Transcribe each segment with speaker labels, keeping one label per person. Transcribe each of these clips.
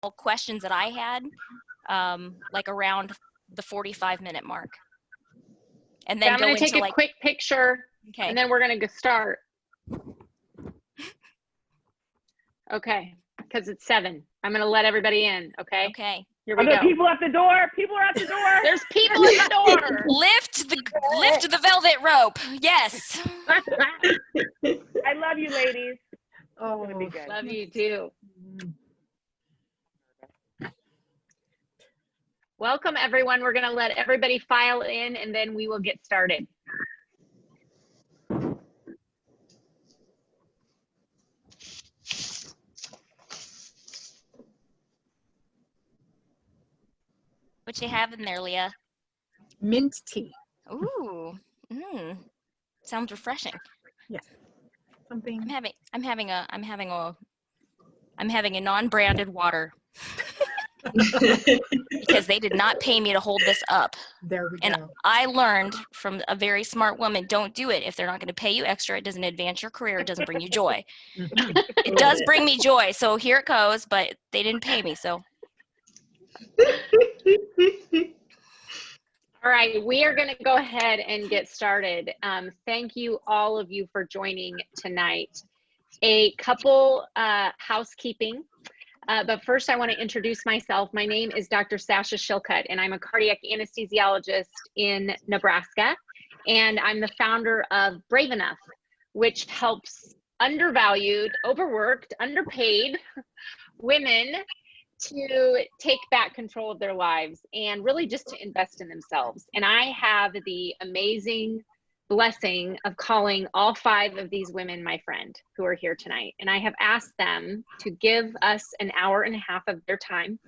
Speaker 1: questions that I had, like around the 45-minute mark. And then
Speaker 2: I'm going to take a quick picture,
Speaker 1: okay.
Speaker 2: And then we're going to start. Okay, because it's 7. I'm going to let everybody in, okay?
Speaker 1: Okay.
Speaker 2: Here we go.
Speaker 3: People at the door. People are at the door.
Speaker 2: There's people at the door.
Speaker 1: Lift the velvet rope. Yes.
Speaker 3: I love you, ladies.
Speaker 4: Oh,
Speaker 3: It's gonna be good.
Speaker 2: Love you too. Welcome, everyone. We're going to let everybody file in, and then we will get started.
Speaker 1: What you have in there, Leah?
Speaker 4: mint tea.
Speaker 1: Ooh. Sounds refreshing.
Speaker 4: Yes. Something.
Speaker 1: I'm having a non-branded water. Because they did not pay me to hold this up.
Speaker 4: There we
Speaker 1: and
Speaker 4: go.
Speaker 1: I learned from a very smart woman, don't do it. If they're not going to pay you extra, it doesn't advance your career. It doesn't bring you joy. It does bring me joy. So here it goes, but they didn't pay me. So.
Speaker 2: All right, we are going to go ahead and get started. Thank you, all of you, for joining tonight. A couple housekeeping. But first, I want to introduce myself. My name is Dr. Sasha Shilcutt, and I'm a cardiac anesthesiologist in Nebraska. And I'm the founder of Brave Enough, which helps undervalued, overworked, underpaid women to take back control of their lives and really just to invest in themselves. And I have the amazing blessing of calling all 5 of these women my friend who are here tonight. And I have asked them to give us an hour and a half of their time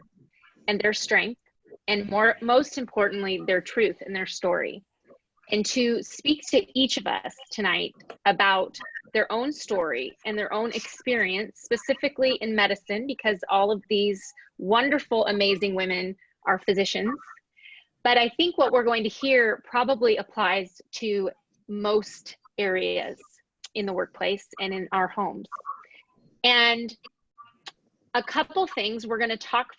Speaker 2: and their strength, and most importantly, their truth and their story, and to speak to each of us tonight about their own story and their own experience, specifically in medicine, because all of these wonderful, amazing women are physicians. But I think what we're going to hear probably applies to most areas in the workplace and in our homes. And a couple things they're going to talk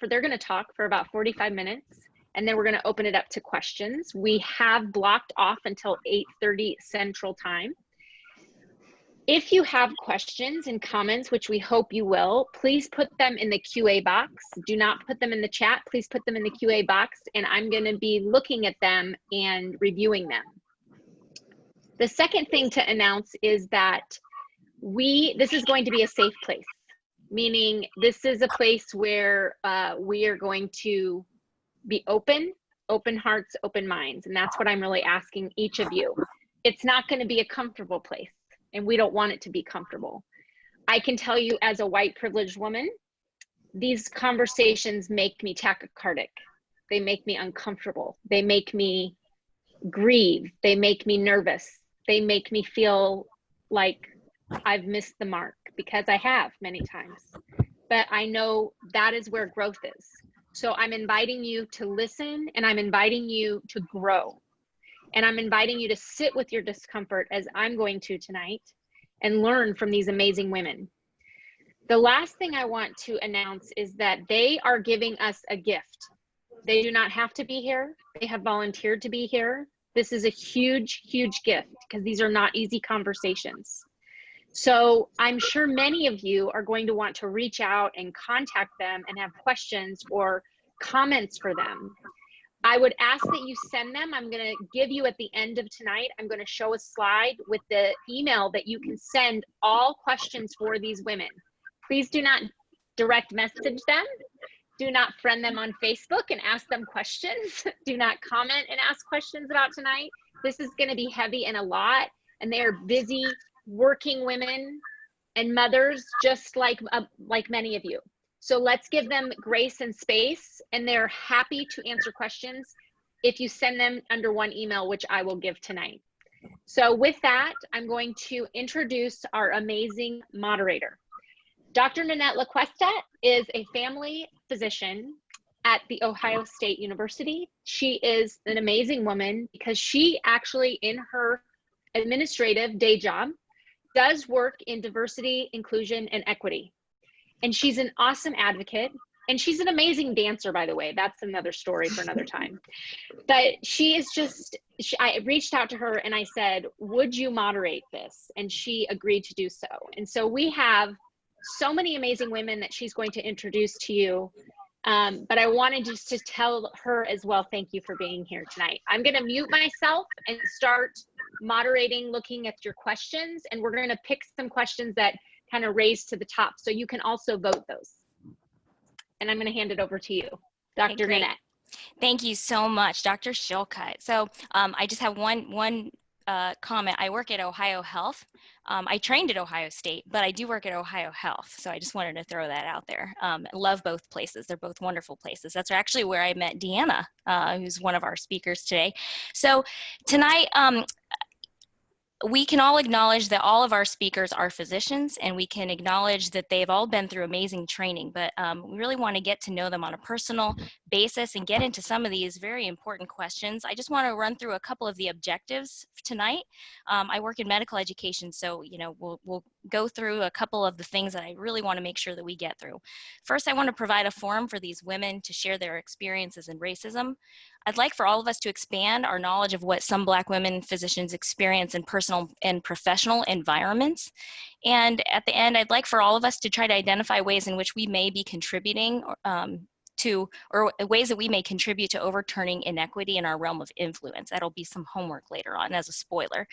Speaker 2: for about 45 minutes, and then we're going to open it up to questions. We have blocked off until 8:30 Central Time. If you have questions and comments, which we hope you will, please put them in the QA box. Do not put them in the chat. Please put them in the QA box, and I'm going to be looking at them and reviewing them. The second thing to announce is that this is going to be a safe place, meaning this is a place where we are going to be open hearts, open minds. And that's what I'm really asking each of you. It's not going to be a comfortable place, and we don't want it to be comfortable. I can tell you, as a white privileged woman, these conversations make me tachycardic. They make me uncomfortable. They make me grieve. They make me nervous. They make me feel like I've missed the mark, because I have many times. But I know that is where growth is. So I'm inviting you to listen, and I'm inviting you to grow. And I'm inviting you to sit with your discomfort, as I'm going to tonight, and learn from these amazing women. The last thing I want to announce is that they are giving us a gift. They do not have to be here. They have volunteered to be here. This is a huge, huge gift, because these are not easy conversations. So I'm sure many of you are going to want to reach out and contact them and have questions or comments for them. I would ask that you send them. I'm going to give you, at the end of tonight, I'm going to show a slide with the email that you can send all questions for these women. Please do not direct message them. Do not friend them on Facebook and ask them questions. Do not comment and ask questions about tonight. This is going to be heavy and a lot, and they are busy working women and mothers, just like many of you. So let's give them grace and space, and they're happy to answer questions if you send them under one email, which I will give tonight. So with that, I'm going to introduce our amazing moderator. Dr. Nanette Lacuesta is a family physician at the Ohio State University. She is an amazing woman, because she actually, in her administrative day job, does work in diversity, inclusion, and equity. And she's an awesome advocate, and she's an amazing dancer, by the way. That's another story for another time. But she is just, I reached out to her and I said, would you moderate this? And she agreed to do so. And so we have so many amazing women that she's going to introduce to you. But I wanted just to tell her as well, thank you for being here tonight. I'm going to mute myself and start moderating, looking at your questions, and we're going to pick some questions that kind of raise to the top, so you can also vote those. And I'm going to hand it over to you, Dr.
Speaker 1: Okay,
Speaker 2: Nanette.
Speaker 1: Thank you so much, Dr. Shilcutt. So I just have one comment. I work at Ohio Health. I trained at Ohio State, but I do work at Ohio Health. So I just wanted to throw that out there. I love both places. They're both wonderful places. That's actually where I met Deanna, who's one of our speakers today. So tonight, we can all acknowledge that all of our speakers are physicians, and we can acknowledge that they've all been through amazing training, but we really want to get to know them on a personal basis and get into some of these very important questions. I just want to run through a couple of the objectives tonight. I work in medical education, so we'll go through a couple of the things that I really want to make sure that we get through. First, I want to provide a forum for these women to share their experiences in racism. I'd like for all of us to expand our knowledge of what some Black women physicians experience in personal and professional environments. And at the end, I'd like for all of us to try to identify ways in which we may be contributing or ways that we may contribute to overturning inequity in our realm of influence. That'll be some homework later on as a spoiler.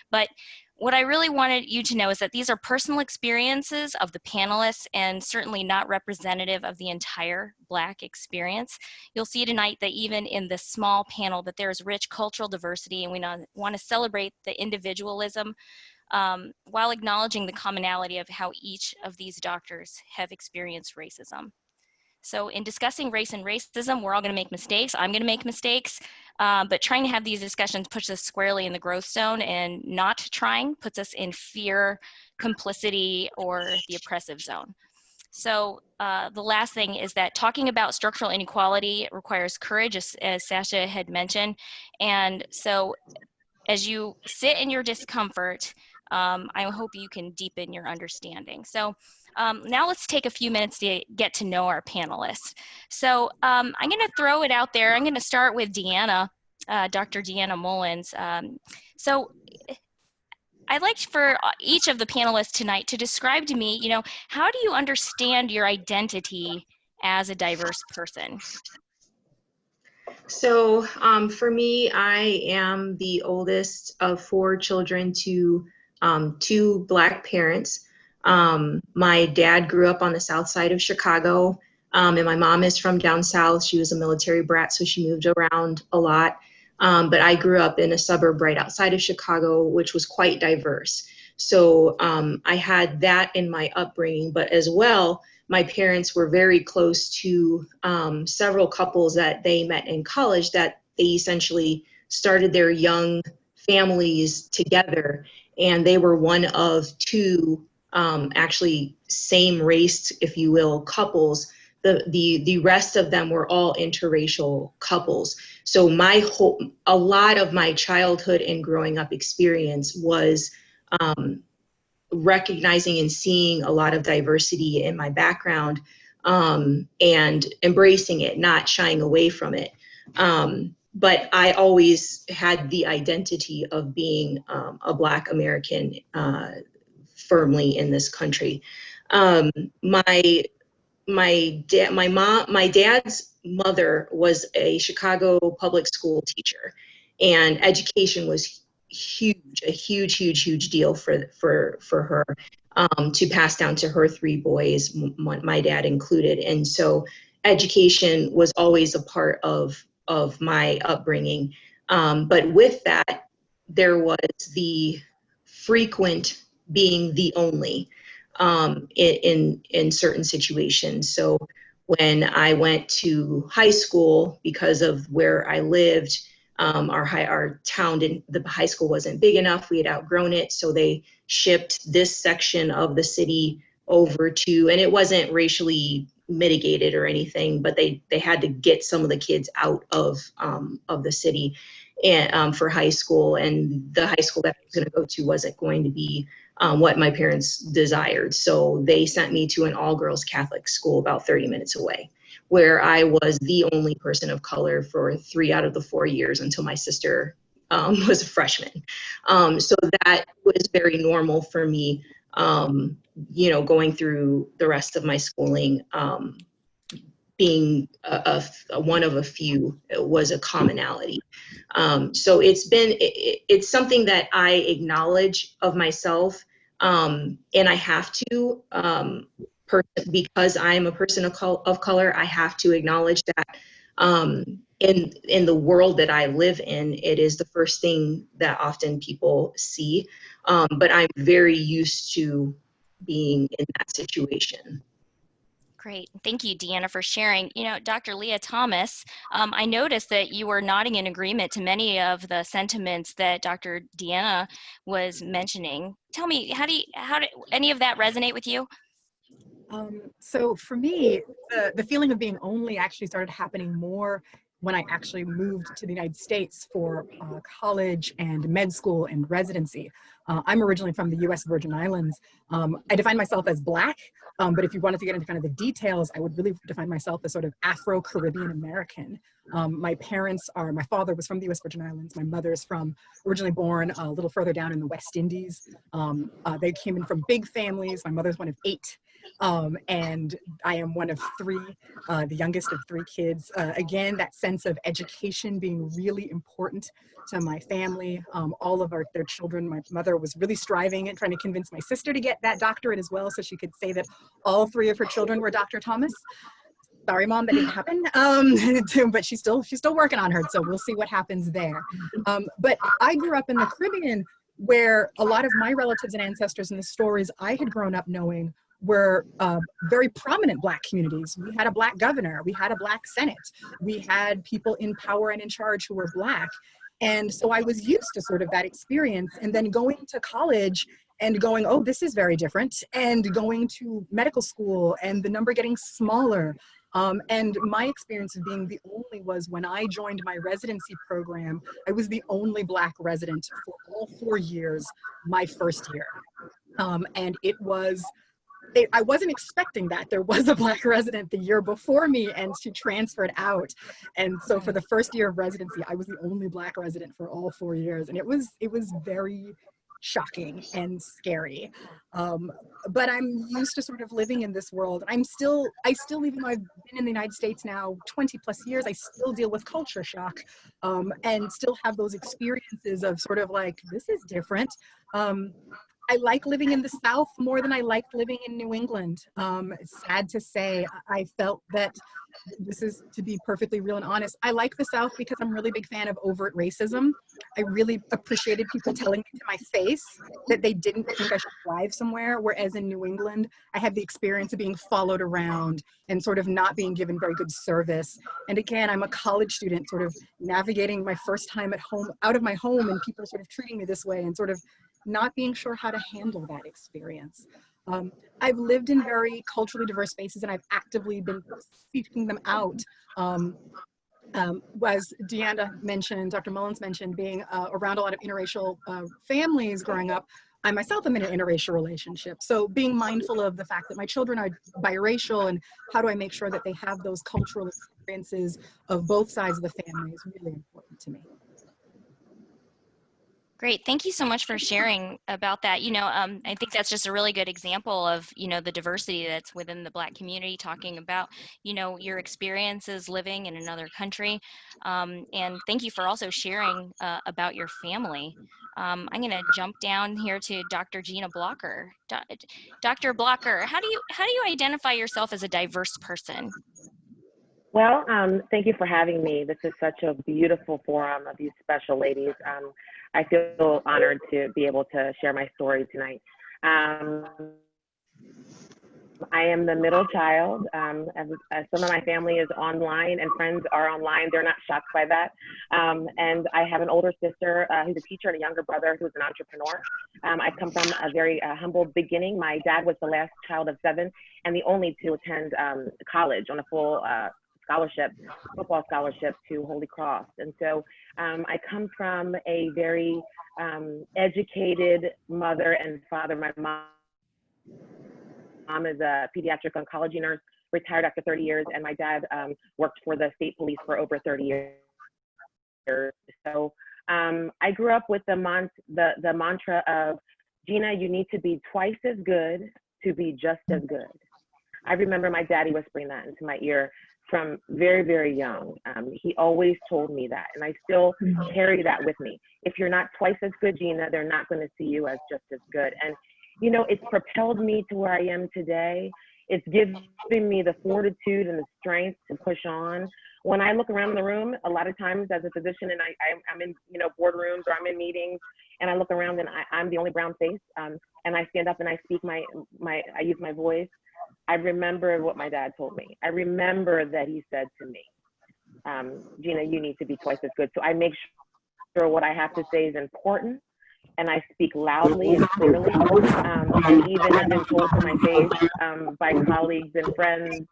Speaker 1: But what I really wanted you to know is that these are personal experiences of the panelists and certainly not representative of the entire Black experience. You'll see tonight that even in this small panel that there is rich cultural diversity, and we want to celebrate the individualism while acknowledging the commonality of how each of these doctors have experienced racism. So in discussing race and racism, we're all going to make mistakes. I'm going to make mistakes, but trying to have these discussions puts us squarely in the growth zone, and not trying puts us in fear, complicity, or the oppressive zone. So the last thing is that talking about structural inequality requires courage, as Sasha had mentioned. And so as you sit in your discomfort, I hope you can deepen your understanding. So now let's take a few minutes to get to know our panelists. So I'm going to throw it out there. I'm going to start with Deanna, Dr. Deanna Mullins. So I'd like for each of the panelists tonight to describe to me, how do you understand your identity as a diverse person?
Speaker 5: So for me, I am the oldest of 4 children to 2 Black parents. My dad grew up on the south side of Chicago, and my mom is from down south. She was a military brat, so she moved around a lot. But I grew up in a suburb right outside of Chicago, which was quite diverse. So I had that in my upbringing, but as well, my parents were very close to several couples that they met in college that they essentially started their young families together. And they were one of 2 actually same race, if you will, couples. The rest of them were all interracial couples. So a lot of my childhood and growing up experience was recognizing and seeing a lot of diversity in my background, and embracing it, not shying away from it. But I always had the identity of being a Black American firmly in this country. My dad's mother was a Chicago public school teacher, and education was a huge deal for her to pass down to her 3 boys, my dad included. And so education was always a part of my upbringing. But with that, there was the frequent being the only in certain situations. So when I went to high school, because of where I lived, our town the high school wasn't big enough. We had outgrown it. So they shipped this section of the city over to, and it wasn't racially mitigated or anything, but they had to get some of the kids out of the city and for high school. And the high school that I was going to go to wasn't going to be what my parents desired. So they sent me to an all-girls Catholic school about 30 minutes away, where I was the only person of color for 3 out of the 4 years until my sister was a freshman. So that was very normal for me, going through the rest of my schooling. Being one of a few was a commonality. So it's something that I acknowledge of myself, and I have to, because I'm a person of color, I have to acknowledge that in the world that I live in, it is the first thing that often people see. But I'm very used to being in that situation.
Speaker 1: Great. Thank you, Deanna, for sharing. Dr. Lia Thomas, I noticed that you were nodding in agreement to many of the sentiments that Dr. Deanna was mentioning. Tell me, how did any of that resonate with you?
Speaker 4: So for me, the feeling of being only actually started happening more when I actually moved to the United States for college and med school and residency. I'm originally from the US Virgin Islands. I define myself as Black, but if you wanted to get into kind of the details, I would really define myself as sort of Afro-Caribbean American. My father was from the US Virgin Islands. My mother is originally born a little further down in the West Indies. They came in from big families. My mother's one of 8. And I am one of 3, the youngest of 3 kids. Again, that sense of education being really important to my family. All of their children, my mother was really striving and trying to convince my sister to get that doctorate as well, so she could say that all 3 of her children were Dr. Thomas. Sorry, Mom, that didn't happen. But she's still working on her, so we'll see what happens there. But I grew up in the Caribbean, where a lot of my relatives and ancestors and the stories I had grown up knowing were very prominent Black communities. We had a Black governor, we had a Black Senate, we had people in power and in charge who were Black. And so I was used to sort of that experience, and then going to college and going, oh, this is very different, and going to medical school and the number getting smaller. And my experience of being the only was when I joined my residency program, I was the only Black resident for all 4 years, my first year. And I wasn't expecting that. There was a Black resident the year before me, and she transferred out. And so for the first year of residency, I was the only Black resident for all 4 years. And it was very shocking and scary. But I'm used to sort of living in this world. I still, even though I've been in the United States now 20 plus years, I still deal with culture shock, and still have those experiences of sort of like, this is different. I like living in the South more than I liked living in New England. It's sad to say, I felt that, this is to be perfectly real and honest, I like the South because I'm a really big fan of overt racism. I really appreciated people telling me to my face that they didn't think I should drive somewhere, whereas in New England, I had the experience of being followed around and sort of not being given very good service. And again, I'm a college student sort of navigating my first time at home, out of my home, and people sort of treating me this way and sort of not being sure how to handle that experience. I've lived in very culturally diverse spaces, and I've actively been seeking them out. As Deanna mentioned, Dr. Mullins mentioned, being around a lot of interracial families growing up, I myself am in an interracial relationship. So being mindful of the fact that my children are biracial, and how do I make sure that they have those cultural experiences of both sides of the family is really important to me.
Speaker 1: Great. Thank you so much for sharing about that. I think that's just a really good example of, the diversity that's within the Black community, talking about, your experiences living in another country. And thank you for also sharing about your family. I'm going to jump down here to Dr. Gina Blocker. Dr. Blocker, how do you identify yourself as a diverse person?
Speaker 3: Well, thank you for having me. This is such a beautiful forum of these special ladies. I feel honored to be able to share my story tonight. I am the middle child. As some of my family is online and friends are online, they're not shocked by that. And I have an older sister who's a teacher and a younger brother who's an entrepreneur. I come from a very humble beginning. My dad was the last child of 7 and the only to attend college on a full football scholarship to Holy Cross. And so I come from a very educated mother and father. My mom is a pediatric oncology nurse retired after 30 years, and my dad worked for the state police for over 30 years. So I grew up with the mantra of, Gina, you need to be twice as good to be just as good. I remember my daddy whispering that into my ear from very, very young. He always told me that, and I still carry that with me. If you're not twice as good, Gina, they're not going to see you as just as good. And, you know, it's propelled me to where I am today. It's giving me the fortitude and the strength to push on. When I look around the room, a lot of times as a physician, and I'm in, you know, boardrooms or I'm in meetings, and I look around and I'm the only brown face, and I stand up and I speak I use my voice. I remember what my dad told me. I remember that he said to me, Gina, you need to be twice as good. So I make sure what I have to say is important, and I speak loudly and clearly, and even have been told to my face by colleagues and friends,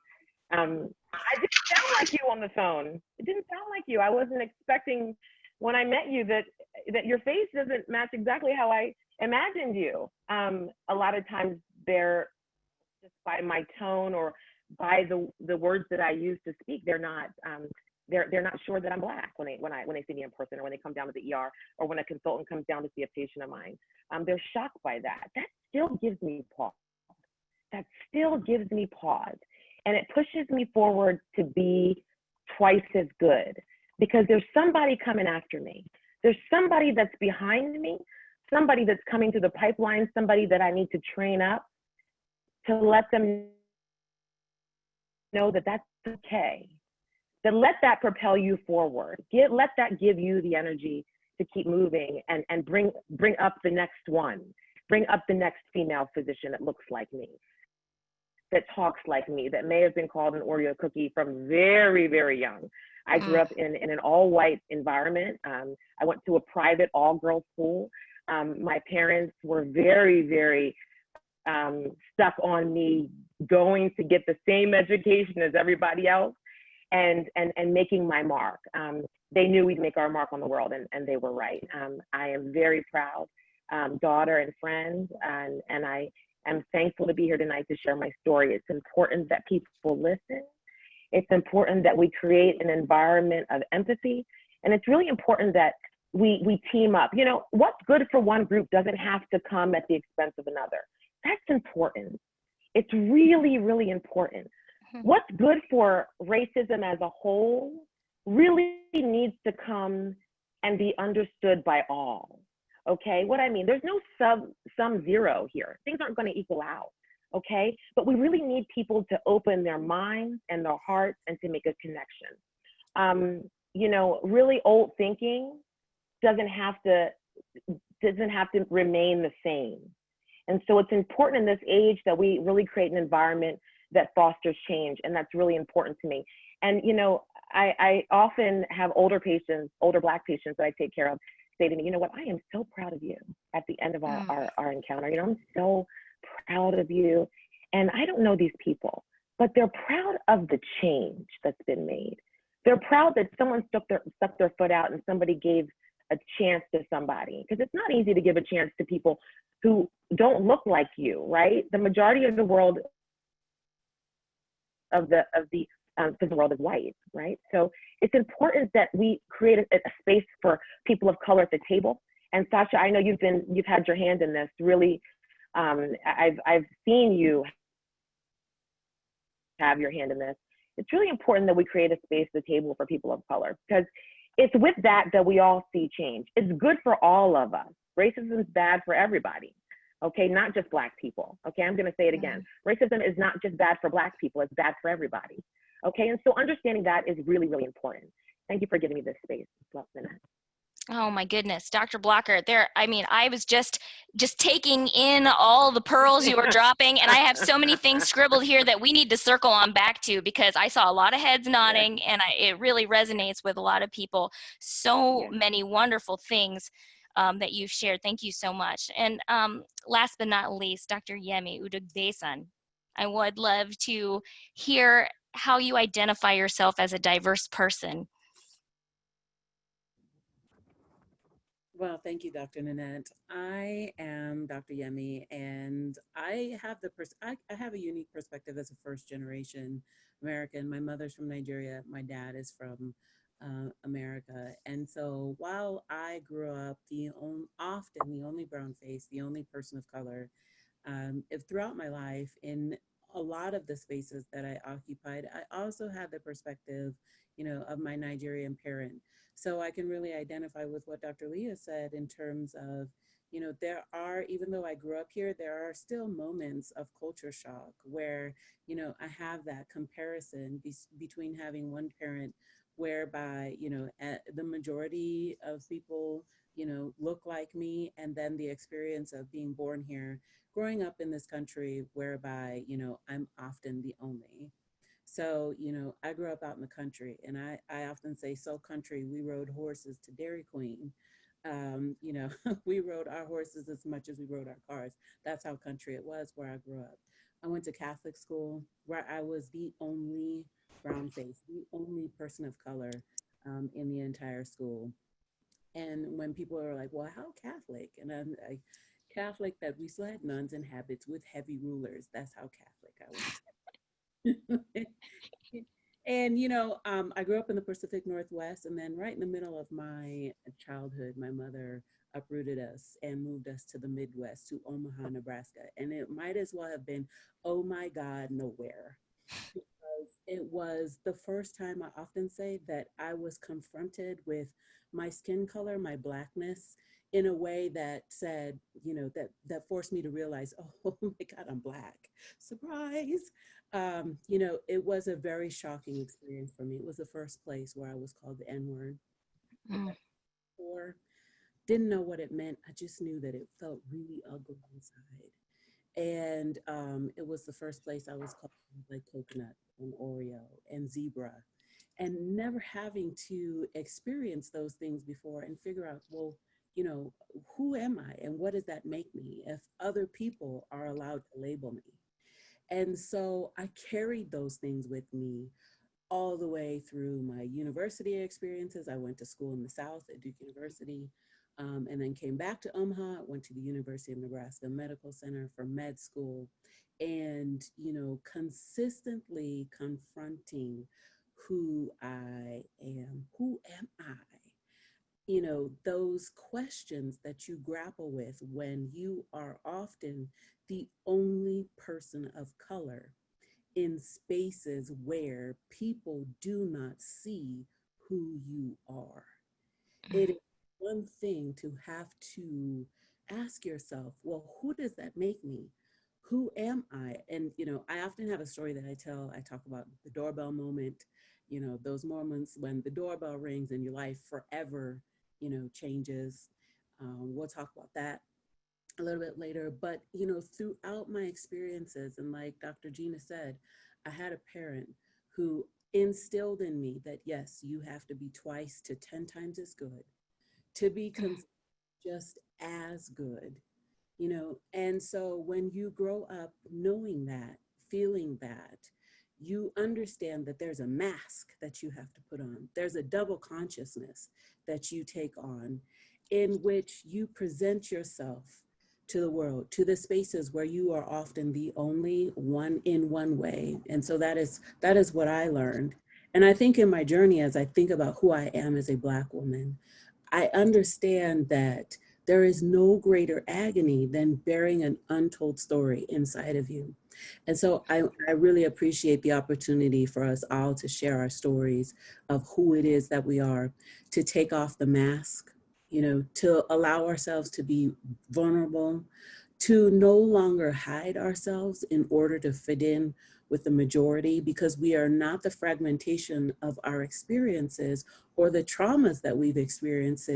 Speaker 3: I didn't sound like you on the phone. It didn't sound like you. I wasn't expecting when I met you that your face doesn't match exactly how I imagined you. A lot of times they're just by my tone or by the words that I use to speak, they're not sure that I'm Black when they see me in person, or when they come down to the ER, or when a consultant comes down to see a patient of mine. They're shocked by that. That still gives me pause. That still gives me pause. And it pushes me forward to be twice as good, because there's somebody coming after me. There's somebody that's behind me, somebody that's coming through the pipeline, somebody that I need to train up to let them know that that's okay. Then let that propel you forward. Let that give you the energy to keep moving and bring up the next one. Bring up the next female physician that looks like me, that talks like me, that may have been called an Oreo cookie from very, very young. I grew up in an all-white environment. I went to a private all-girls school. My parents were very, very stuck on me going to get the same education as everybody else and making my mark. They knew we'd make our mark on the world, and they were right. I am very proud daughter and friend, and I am thankful to be here tonight to share my story. It's important that people listen. It's important that we create an environment of empathy. And it's really important that we team up. You know, what's good for one group doesn't have to come at the expense of another. That's important. It's really, really important. What's good for racism as a whole really needs to come and be understood by all. Okay, what I mean, there's no sum zero here. Things aren't going to equal out. Okay, but we really need people to open their minds and their hearts and to make a connection. You know, really old thinking doesn't have to remain the same. And so it's important in this age that we really create an environment that fosters change, and that's really important to me. And you know, I often have older Black patients that I take care of say to me, you know what, I am so proud of you at the end of our encounter. You know, I'm so proud of you. And I don't know these people, but they're proud of the change that's been made. They're proud that someone stuck their foot out and somebody gave a chance to somebody. Because it's not easy to give a chance to people who don't look like you, right? The majority of the world of the world is white, right? So it's important that we create a space for people of color at the table. And Sasha, I know you've had your hand in this. Really, I've seen you have your hand in this. It's really important that we create a space at the table for people of color, because it's with that we all see change. It's good for all of us. Racism is bad for everybody. Okay, not just Black people. Okay, I'm gonna say it again. Racism is not just bad for Black people, it's bad for everybody. Okay, and so understanding that is really, really important. Thank you for giving me this space.
Speaker 1: Oh my goodness, Dr. Blocker, I was just taking in all the pearls you were dropping, and I have so many things scribbled here that we need to circle on back to, because I saw a lot of heads nodding, and it really resonates with a lot of people. So many wonderful things that you've shared. Thank you so much. And last but not least, Dr. Yemi Odugbesan, I would love to hear how you identify yourself as a diverse person.
Speaker 6: Well, thank you, Dr. Nanette. I am Dr. Yemi, and I have I have a unique perspective as a first generation American. My mother's from Nigeria. My dad is from America. And so while I grew up often the only brown face, the only person of color, if throughout my life in a lot of the spaces that I occupied, I also had the perspective, of my Nigerian parent. So I can really identify with what Dr. Leah said in terms of, there are, even though I grew up here, there are still moments of culture shock where, I have that comparison between having one parent whereby, the majority of people, look like me, and then the experience of being born here, growing up in this country whereby, I'm often the only. So, I grew up out in the country, and I often say, so country, we rode horses to Dairy Queen. We rode our horses as much as we rode our cars. That's how country it was where I grew up. I went to Catholic school where I was the only brown face, the only person of color in the entire school. And when people are like, well, how Catholic? And I'm like, Catholic that we still had nuns and habits with heavy rulers. That's how Catholic I was. And, I grew up in the Pacific Northwest, and then right in the middle of my childhood, my mother uprooted us and moved us to the Midwest, to Omaha, Nebraska. And it might as well have been, oh my God, nowhere. Because it was the first time, I often say, that I was confronted with my skin color, my Blackness, in a way that said, that forced me to realize, oh my God, I'm Black. Surprise. It was a very shocking experience for me. It was the first place where I was called the N-word. Or didn't know what it meant. I just knew that it felt really ugly inside. And it was the first place I was called like coconut and Oreo and zebra, and never having to experience those things before and figure out, well, who am I and what does that make me if other people are allowed to label me? And so I carried those things with me all the way through my university experiences. I went to school in the South at Duke University, and then came back to Omaha, went to the University of Nebraska Medical Center for med school, and, consistently confronting who I am. Who am I? Those questions that you grapple with when you are often the only person of color in spaces where people do not see who you are. It is one thing to have to ask yourself, well, who does that make me? Who am I? And, I often have a story that I tell. I talk about the doorbell moment, those moments when the doorbell rings and your life forever changes. We'll talk about that a little bit later. But, throughout my experiences, and like Dr. Gina said, I had a parent who instilled in me that, yes, you have to be twice to 10 times as good to be just as good, And so when you grow up knowing that, feeling that, you understand that there's a mask that you have to put on. There's a double consciousness that you take on in which you present yourself to the world, to the spaces where you are often the only one in one way. And so that is what I learned. And I think in my journey, as I think about who I am as a Black woman, I understand that there is no greater agony than bearing an untold story inside of you. And so I really appreciate the opportunity for us all to share our stories of who it is that we are, to take off the mask, to allow ourselves to be vulnerable, to no longer hide ourselves in order to fit in with the majority, because we are not the fragmentation of our experiences or the traumas that we've experienced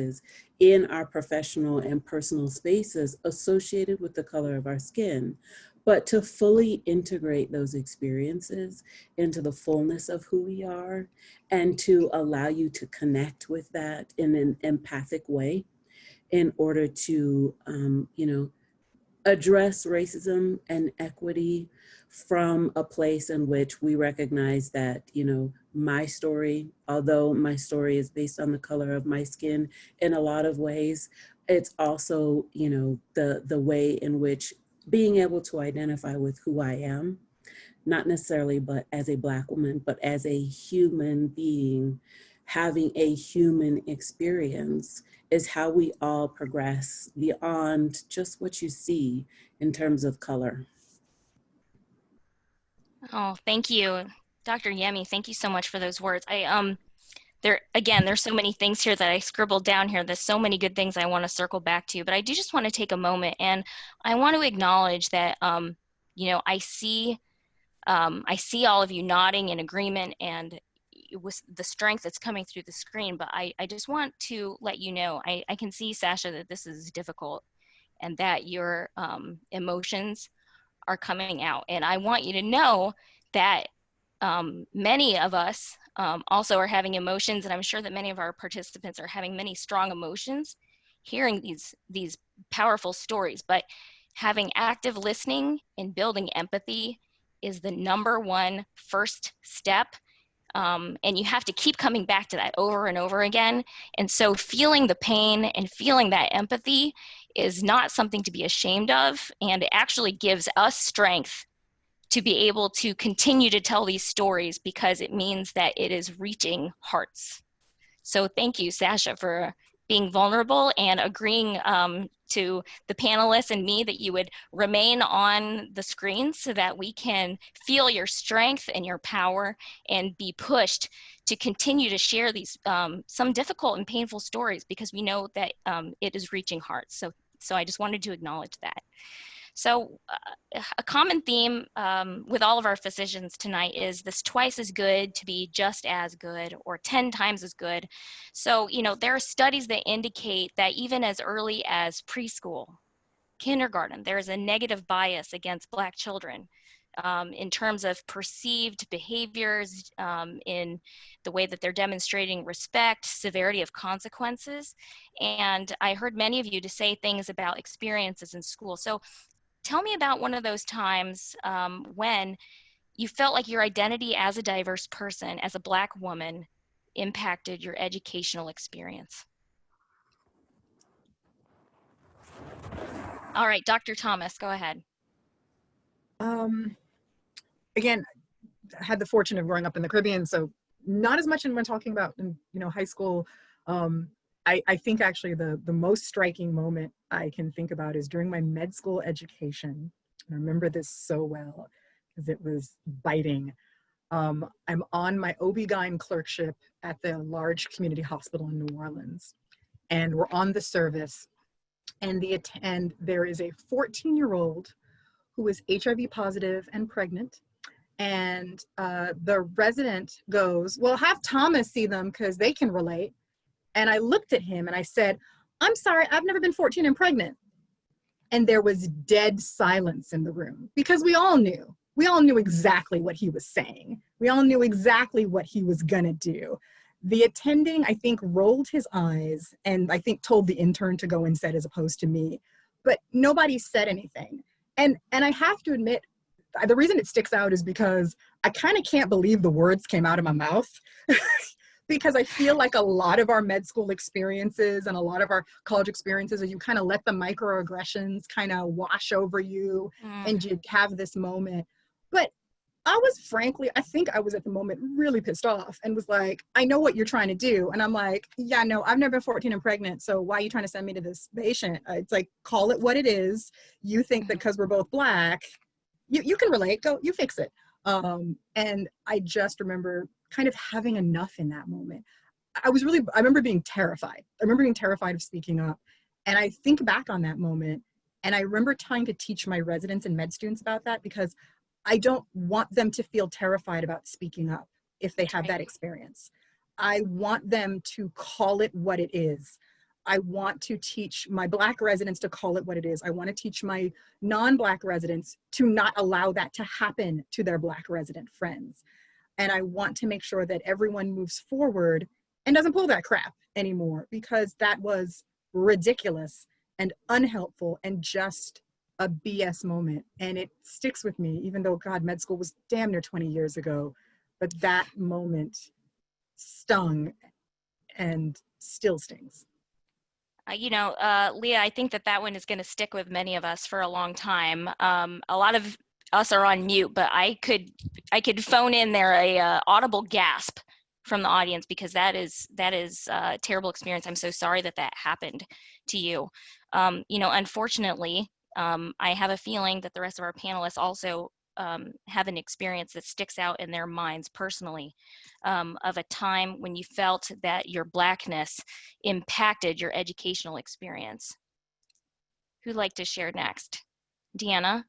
Speaker 6: in our professional and personal spaces associated with the color of our skin, but to fully integrate those experiences into the fullness of who we are, and to allow you to connect with that in an empathic way in order to, address racism and equity from a place in which we recognize that, my story, although my story is based on the color of my skin in a lot of ways, it's also, the way in which being able to identify with who I am, not necessarily but as a Black woman, but as a human being, having a human experience is how we all progress beyond just what you see in terms of color.
Speaker 1: Oh, thank you, Dr. Yemi. Thank you so much for those words. There's so many things here that I scribbled down here. There's so many good things I want to circle back to, but I do just want to take a moment, and I want to acknowledge that, I see all of you nodding in agreement, and with the strength that's coming through the screen, but I just want to let you know, I can see, Sasha, that this is difficult and that your emotions are coming out. And I want you to know that many of us also are having emotions, and I'm sure that many of our participants are having many strong emotions hearing these powerful stories. But having active listening and building empathy is the #1 first step. And you have to keep coming back to that over and over again. And so feeling the pain and feeling that empathy is not something to be ashamed of. And it actually gives us strength to be able to continue to tell these stories, because it means that it is reaching hearts. So thank you, Sasha, for being vulnerable and agreeing to the panelists and me that you would remain on the screen so that we can feel your strength and your power and be pushed to continue to share these some difficult and painful stories, because we know that it is reaching hearts. So I just wanted to acknowledge that. So a common theme with all of our physicians tonight is this twice as good to be just as good, or 10 times as good. So, there are studies that indicate that even as early as preschool, kindergarten, there is a negative bias against Black children in terms of perceived behaviors, in the way that they're demonstrating respect, severity of consequences. And I heard many of you to say things about experiences in school. So tell me about one of those times when you felt like your identity as a diverse person, as a Black woman, impacted your educational experience. All right, Dr. Thomas, go ahead.
Speaker 4: Again, I had the fortune of growing up in the Caribbean, so not as much when talking about in high school. I think actually the most striking moment I can think about is during my med school education. I remember this so well because it was biting. I'm on my OB-GYN clerkship at the large community hospital in New Orleans, and we're on the service, and there is a 14-year-old who is HIV positive and pregnant. And the resident goes, well, have Thomas see them because they can relate. And I looked at him and I said, I'm sorry, I've never been 14 and pregnant. And there was dead silence in the room, because we all knew exactly what he was saying. We all knew exactly what he was gonna do. The attending, I think, rolled his eyes and I think told the intern to go instead as opposed to me, but nobody said anything. And I have to admit, the reason it sticks out is because I kind of can't believe the words came out of my mouth. Because I feel like a lot of our med school experiences and a lot of our college experiences are you kind of let the microaggressions kind of wash over you and you have this moment. But I think I was at the moment really pissed off and was like, I know what you're trying to do. And I'm like, yeah, no, I've never been 14 and pregnant. So why are you trying to send me to this patient? It's like, call it what it is. You think that because we're both Black, you can relate, go, you fix it. And I just remember kind of having enough in that moment. I remember being terrified. I remember being terrified of speaking up. And I think back on that moment, and I remember trying to teach my residents and med students about that, because I don't want them to feel terrified about speaking up if they have that experience. I want them to call it what it is. I want to teach my Black residents to call it what it is. I want to teach my non-Black residents to not allow that to happen to their Black resident friends. And I want to make sure that everyone moves forward and doesn't pull that crap anymore, because that was ridiculous and unhelpful and just a BS moment, and it sticks with me, even though, God, med school was damn near 20 years ago. But that moment stung and still stings.
Speaker 1: Lia, I think that one is going to stick with many of us for a long time. A lot of us are on mute, but I could phone in there a audible gasp from the audience, because that is a terrible experience. I'm so sorry that happened to you. Unfortunately, I have a feeling that the rest of our panelists also have an experience that sticks out in their minds personally, of a time when you felt that your Blackness impacted your educational experience. Who'd like to share next? Deanna?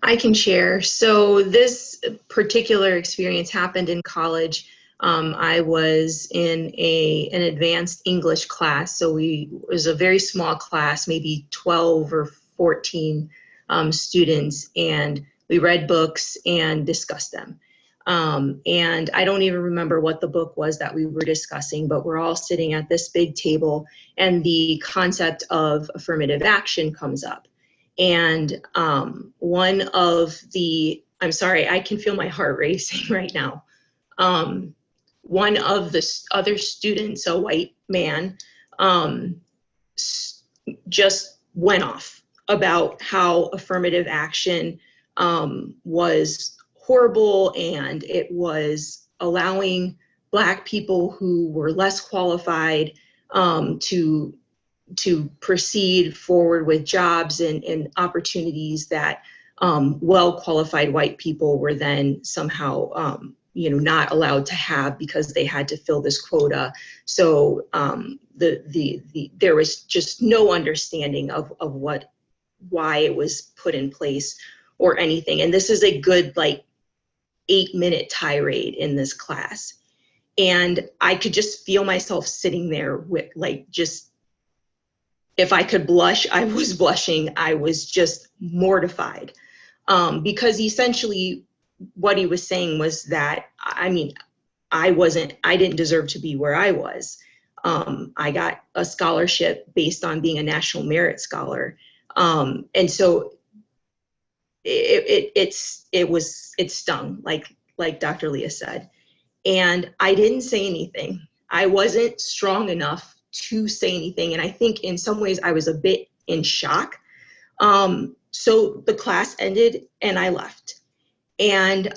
Speaker 5: I can share. So this particular experience happened in college. I was in an advanced English class. So it was a very small class, maybe 12 or 14 students, and we read books and discussed them. And I don't even remember what the book was that we were discussing, but we're all sitting at this big table, and the concept of affirmative action comes up. And one of the, I'm sorry, I can feel my heart racing right now. One of the other students, a white man, just went off about how affirmative action was horrible, and it was allowing Black people who were less qualified to proceed forward with jobs and opportunities that well-qualified white people were then somehow not allowed to have, because they had to fill this quota. So there was just no understanding of why it was put in place or anything. And this is a good 8-minute tirade in this class. And I could just feel myself sitting there with just, if I could blush, I was blushing. I was just mortified, because essentially what he was saying was that, I didn't deserve to be where I was. I got a scholarship based on being a National Merit Scholar. And so it stung, like Dr. Lia said. And I didn't say anything. I wasn't strong enough to say anything. And I think in some ways I was a bit in shock. So the class ended and I left. And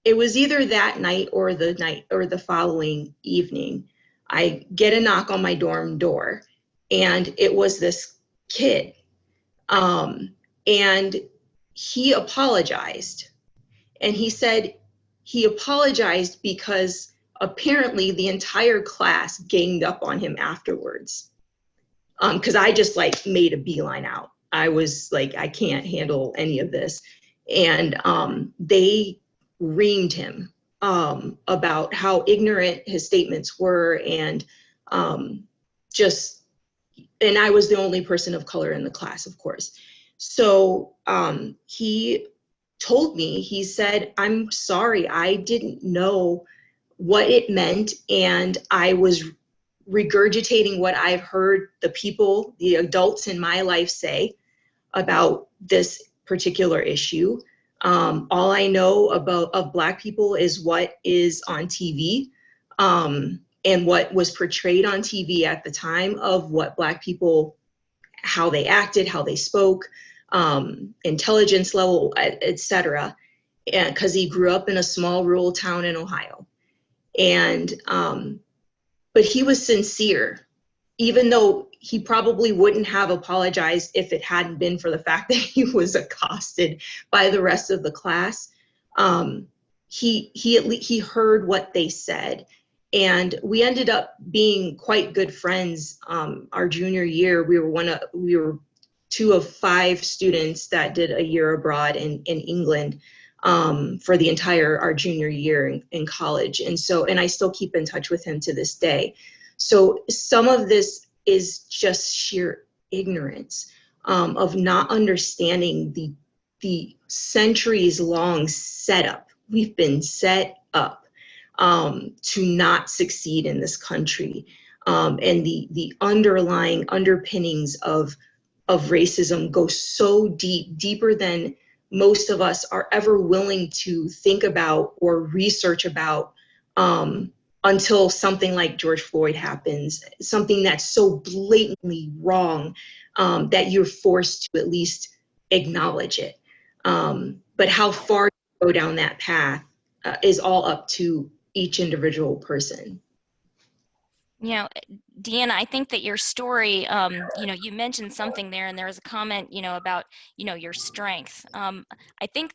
Speaker 5: it was either that night or the following evening, I get a knock on my dorm door, and it was this kid. And he apologized. And he said he apologized because apparently the entire class ganged up on him afterwards. Because I just made a beeline out. I was like, I can't handle any of this. And they reamed him about how ignorant his statements were, and and I was the only person of color in the class, of course. So he told me, he said, "I'm sorry, I didn't know what it meant, and I was regurgitating what I've heard the adults in my life say about this particular issue. All I know of Black people is what is on TV, and what was portrayed on TV at the time of what Black people, how they acted, how they spoke, intelligence level, etc." And because he grew up in a small rural town in Ohio. And but he was sincere, even though he probably wouldn't have apologized if it hadn't been for the fact that he was accosted by the rest of the class. He heard what they said, and we ended up being quite good friends. Our junior year, we were 2 of 5 students that did a year abroad in England. For our junior year in college. And I still keep in touch with him to this day. So some of this is just sheer ignorance, of not understanding the centuries long setup. We've been set up to not succeed in this country, and the underlying underpinnings of of racism go so deep, deeper than most of us are ever willing to think about or research about, until something like George Floyd happens, something that's so blatantly wrong, that you're forced to at least acknowledge it. But how far you go down that path is all up to each individual person.
Speaker 1: You know, Deanna, I think that your story, you know, you mentioned something there, and there was a comment, you know, about, you know, your strength. I think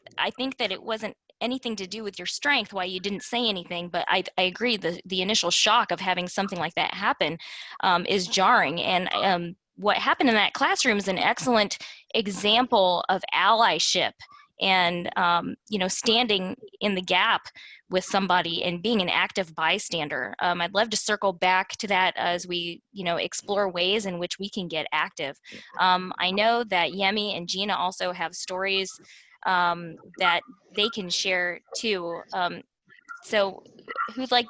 Speaker 1: that it wasn't anything to do with your strength why you didn't say anything, but I agree, the initial shock of having something like that happen is jarring. And what happened in that classroom is an excellent example of allyship and you know, standing in the gap with somebody and being an active bystander. I'd love to circle back to that as we, you know, explore ways in which we can get active. I know that Yemi and Gina also have stories that they can share too. So who'd like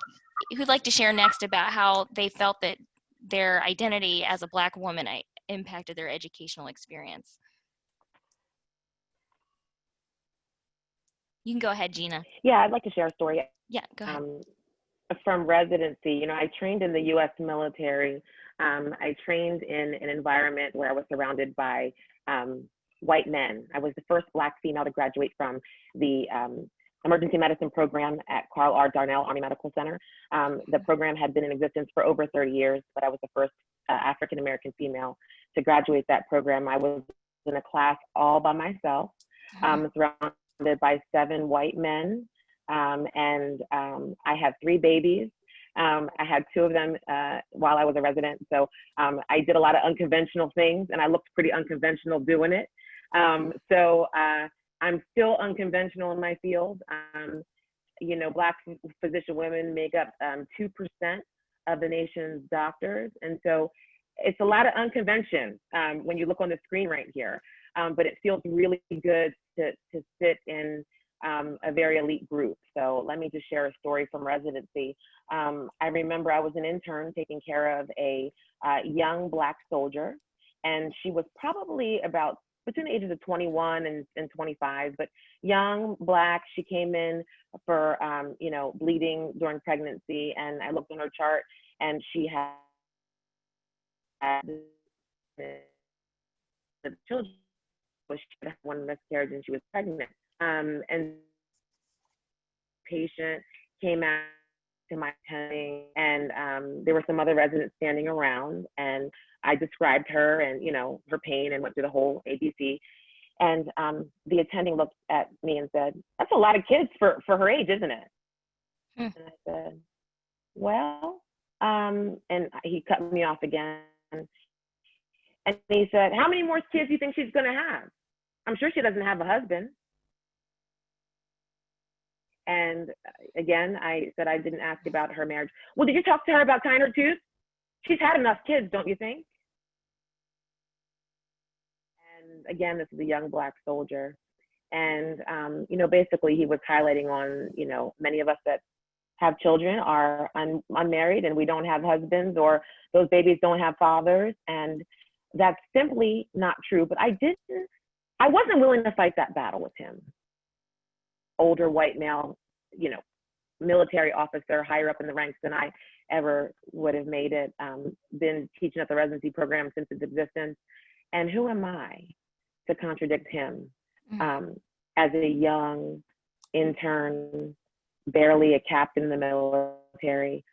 Speaker 1: to share next about how they felt that their identity as a Black woman impacted their educational experience? You can go ahead, Gina.
Speaker 3: Yeah, I'd like to share a story.
Speaker 1: Yeah, go ahead.
Speaker 3: From residency. You know, I trained in the U.S. military. I trained in an environment where I was surrounded by white men. I was the first Black female to graduate from the emergency medicine program at Carl R. Darnell Army Medical Center. The program had been in existence for over 30 years, but I was the first African-American female to graduate that program. I was in a class all by myself, surrounded by 7 white men. And I had 3 babies. I had 2 of them while I was a resident. So I did a lot of unconventional things, and I looked pretty unconventional doing it. So I'm still unconventional in my field. You know, Black physician women make up 2% of the nation's doctors. And so it's a lot of unconvention when you look on the screen right here. But it feels really good to sit in a very elite group. So let me just share a story from residency. I remember I was an intern taking care of a young Black soldier, and she was probably about between the ages of 21 and 25, but young Black. She came in for, you know, bleeding during pregnancy, and I looked on her chart, and she had children. She had 1 miscarriage, and she was pregnant. And patient came out to my attending, and there were some other residents standing around, and I described her and, you know, her pain, and went through the whole ABC. And the attending looked at me and said, "That's a lot of kids for her age, isn't it?" And I said, "Well," and he cut me off again. And he said, "How many more kids do you think she's gonna have? I'm sure she doesn't have a husband." And again, I said I didn't ask about her marriage. "Well, did you talk to her about tying her tooth? She's had enough kids, don't you think?" And again, this is a young Black soldier. And, you know, basically he was highlighting on, you know, many of us that have children are unmarried, and we don't have husbands, or those babies don't have fathers. And that's simply not true. But I wasn't willing to fight that battle with him. Older white male, you know, military officer, higher up in the ranks than I ever would have made it. Been teaching at the residency program since its existence. And who am I to contradict him as a young intern, barely a captain in the military,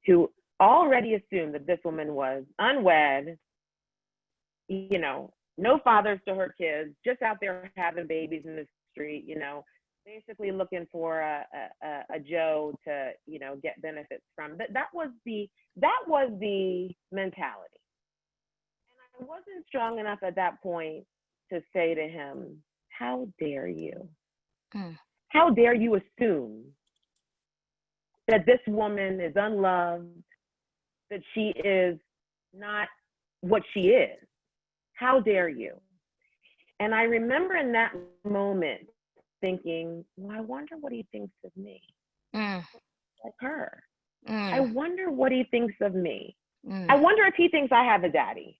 Speaker 3: who already assumed that this woman was unwed, you know, no fathers to her kids, just out there having babies in the street, you know, basically looking for a Joe to, you know, get benefits from. That was the mentality. And I wasn't strong enough at that point to say to him, "How dare you? How dare you assume that this woman is unloved, that she is not what she is? How dare you?" And I remember in that moment thinking, well, I wonder what he thinks of me. Like her. I wonder what he thinks of me. I wonder if he thinks I have a daddy.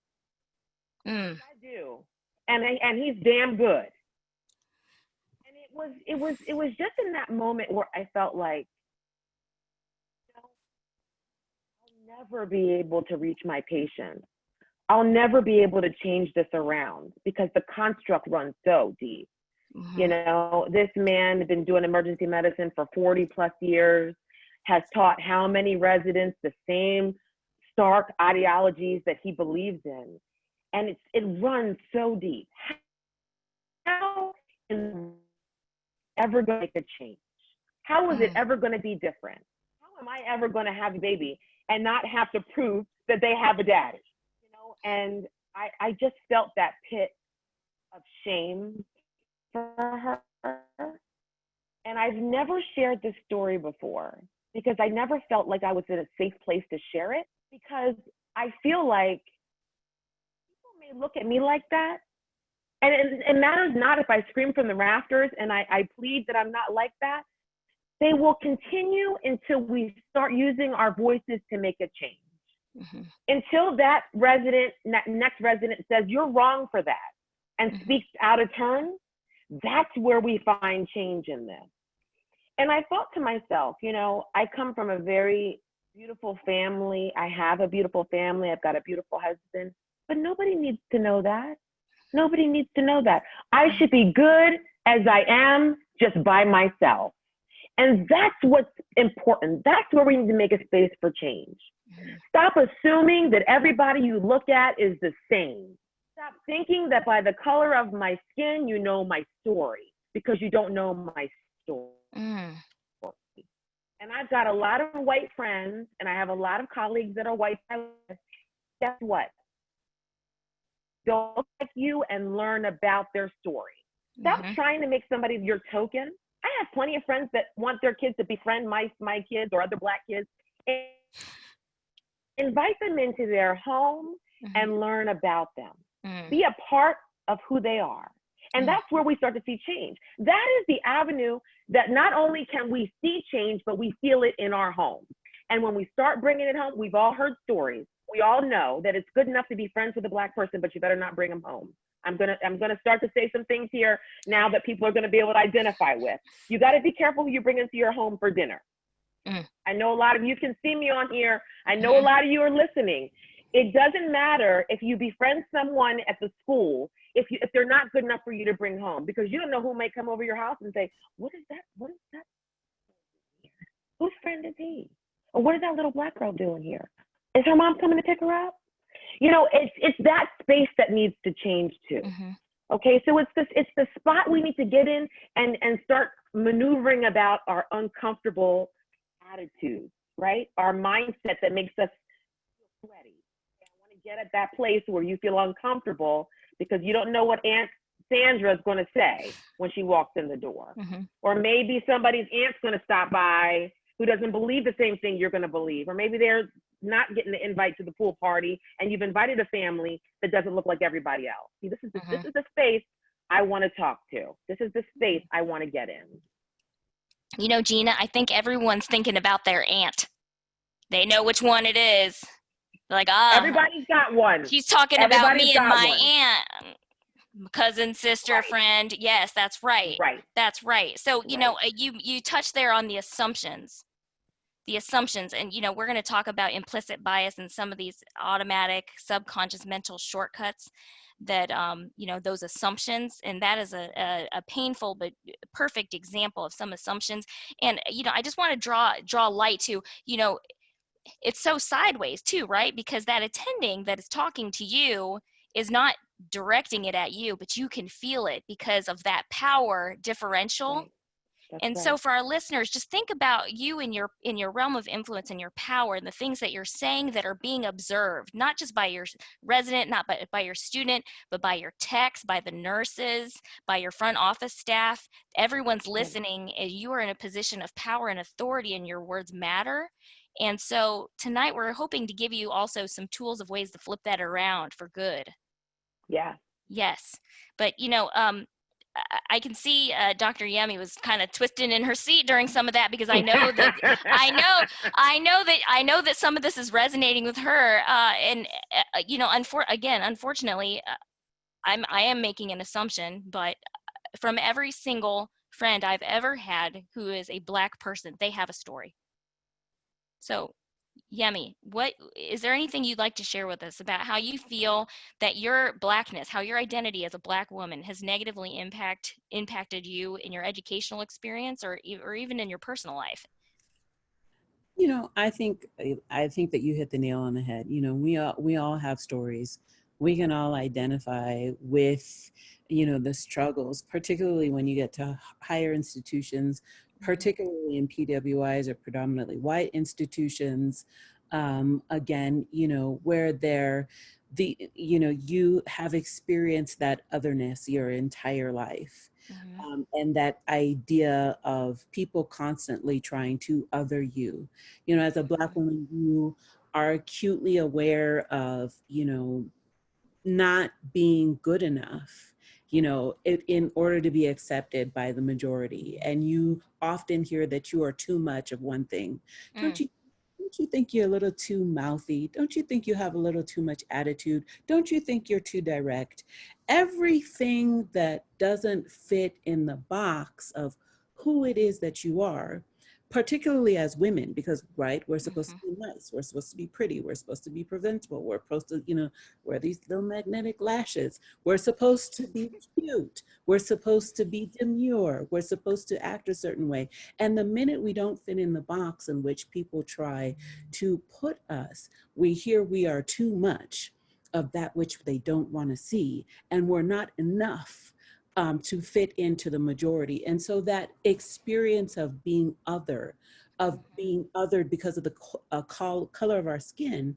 Speaker 1: Mm.
Speaker 3: I do. And he's damn good. And it was just in that moment where I felt like, you know, I'll never be able to reach my patient. I'll never be able to change this around because the construct runs so deep.
Speaker 1: Mm-hmm.
Speaker 3: You know, this man has been doing emergency medicine for 40 plus years, has taught how many residents the same stark ideologies that he believes in. And it runs so deep. How is it ever going to make a change? How is it ever going to be different? How am I ever going to have a baby and not have to prove that they have a daddy? You know, and I just felt that pit of shame for her. And I've never shared this story before because I never felt like I was in a safe place to share it, because I feel like people may look at me like that. And it matters not if I scream from the rafters and I plead that I'm not like that. They will continue until we start using our voices to make a change. Mm-hmm. Until that next resident says, you're wrong for that, and speaks out of turn, that's where we find change in this. And I thought to myself, you know, I come from a very beautiful family. I have a beautiful family. I've got a beautiful husband, but nobody needs to know that. Nobody needs to know that. I should be good as I am, just by myself. And that's what's important. That's where we need to make a space for change. Stop assuming that everybody you look at is the same. Stop thinking that by the color of my skin, you know my story, because you don't know my story. And I've got a lot of white friends, and I have a lot of colleagues that are white. Guess what? Don't look like you and learn about their story. Stop trying to make somebody your token. I have plenty of friends that want their kids to befriend my kids or other Black kids. And invite them into their home and learn about them. Be a part of who they are. And that's where we start to see change. That is the avenue that not only can we see change, but we feel it in our home. And when we start bringing it home, we've all heard stories. We all know that it's good enough to be friends with a Black person, but you better not bring them home. I'm gonna start to say some things here now that people are gonna be able to identify with. You gotta be careful who you bring into your home for dinner. I know a lot of you can see me on here. I know a lot of you are listening. It doesn't matter if you befriend someone at the school, if they're not good enough for you to bring home, because you don't know who might come over your house and say, what is that? What is that? Whose friend is he? Or what is that little Black girl doing here? Is her mom coming to pick her up? You know, it's that space that needs to change too. Okay, so it's the spot we need to get in and start maneuvering about our uncomfortable attitudes, right? Our mindset that makes us feel sweaty. I want to get at that place where you feel uncomfortable because you don't know what Aunt Sandra is going to say when she walks in the door. Or maybe somebody's aunt's going to stop by who doesn't believe the same thing you're going to believe. Or maybe they're not getting the invite to the pool party and you've invited a family that doesn't look like everybody else. See, this is the space I want to talk to. This is the space I want to get in.
Speaker 1: You know, Gina, I think everyone's thinking about their aunt. They know which one it is. They're like,
Speaker 3: everybody's got one.
Speaker 1: She's talking about me and my aunt, cousin, sister, friend. Yes, that's right. That's right. So, you know, you touched there on the assumptions. And, you know, we're going to talk about implicit bias and some of these automatic subconscious mental shortcuts that, you know, those assumptions. And that is a painful but perfect example of some assumptions. And, you know, I just want to draw light to, you know, it's so sideways too, right? Because that attending that is talking to you is not directing it at you, but you can feel it because of that power differential. And so for our listeners, just think about you in your realm of influence and your power and the things that you're saying that are being observed, not just by your resident, not by your student, but by your techs, by the nurses, by your front office staff. Everyone's listening, and you are in a position of power and authority, and your words matter. And so tonight we're hoping to give you also some tools of ways to flip that around for good.
Speaker 3: Yeah.
Speaker 1: Yes. But, you know, I can see Dr. Yemi was kind of twisting in her seat during some of that, because I know that I know that some of this is resonating with her. And you know, unfortunately, I am making an assumption, but from every single friend I've ever had who is a Black person, they have a story. So, Yemi, what is there anything you'd like to share with us about how you feel that your Blackness, how your identity as a Black woman has negatively impacted you in your educational experience, or even in your personal life?
Speaker 6: You know, I think that you hit the nail on the head. You know, we all have stories. We can all identify with, you know, the struggles, particularly when you get to higher institutions, particularly in PWIs or predominantly white institutions. Again, you know, where you know, you have experienced that otherness your entire life. And that idea of people constantly trying to other you. You know, as a Black woman, you are acutely aware of, you know, not being good enough, you know, in order to be accepted by the majority. And you often hear that you are too much of one thing.
Speaker 1: Mm.
Speaker 6: Don't you think you're a little too mouthy? Don't you think you have a little too much attitude? Don't you think you're too direct? Everything that doesn't fit in the box of who it is that you are, particularly as women, because, right, we're supposed to be nice, we're supposed to be pretty, we're supposed to be preventable, we're supposed to, you know, wear these little magnetic lashes, we're supposed to be cute, we're supposed to be demure, we're supposed to act a certain way. And the minute we don't fit in the box in which people try to put us, we hear we are too much of that which they don't want to see, and we're not enough to fit into the majority. And so that experience of being other, of being othered because of the color of our skin,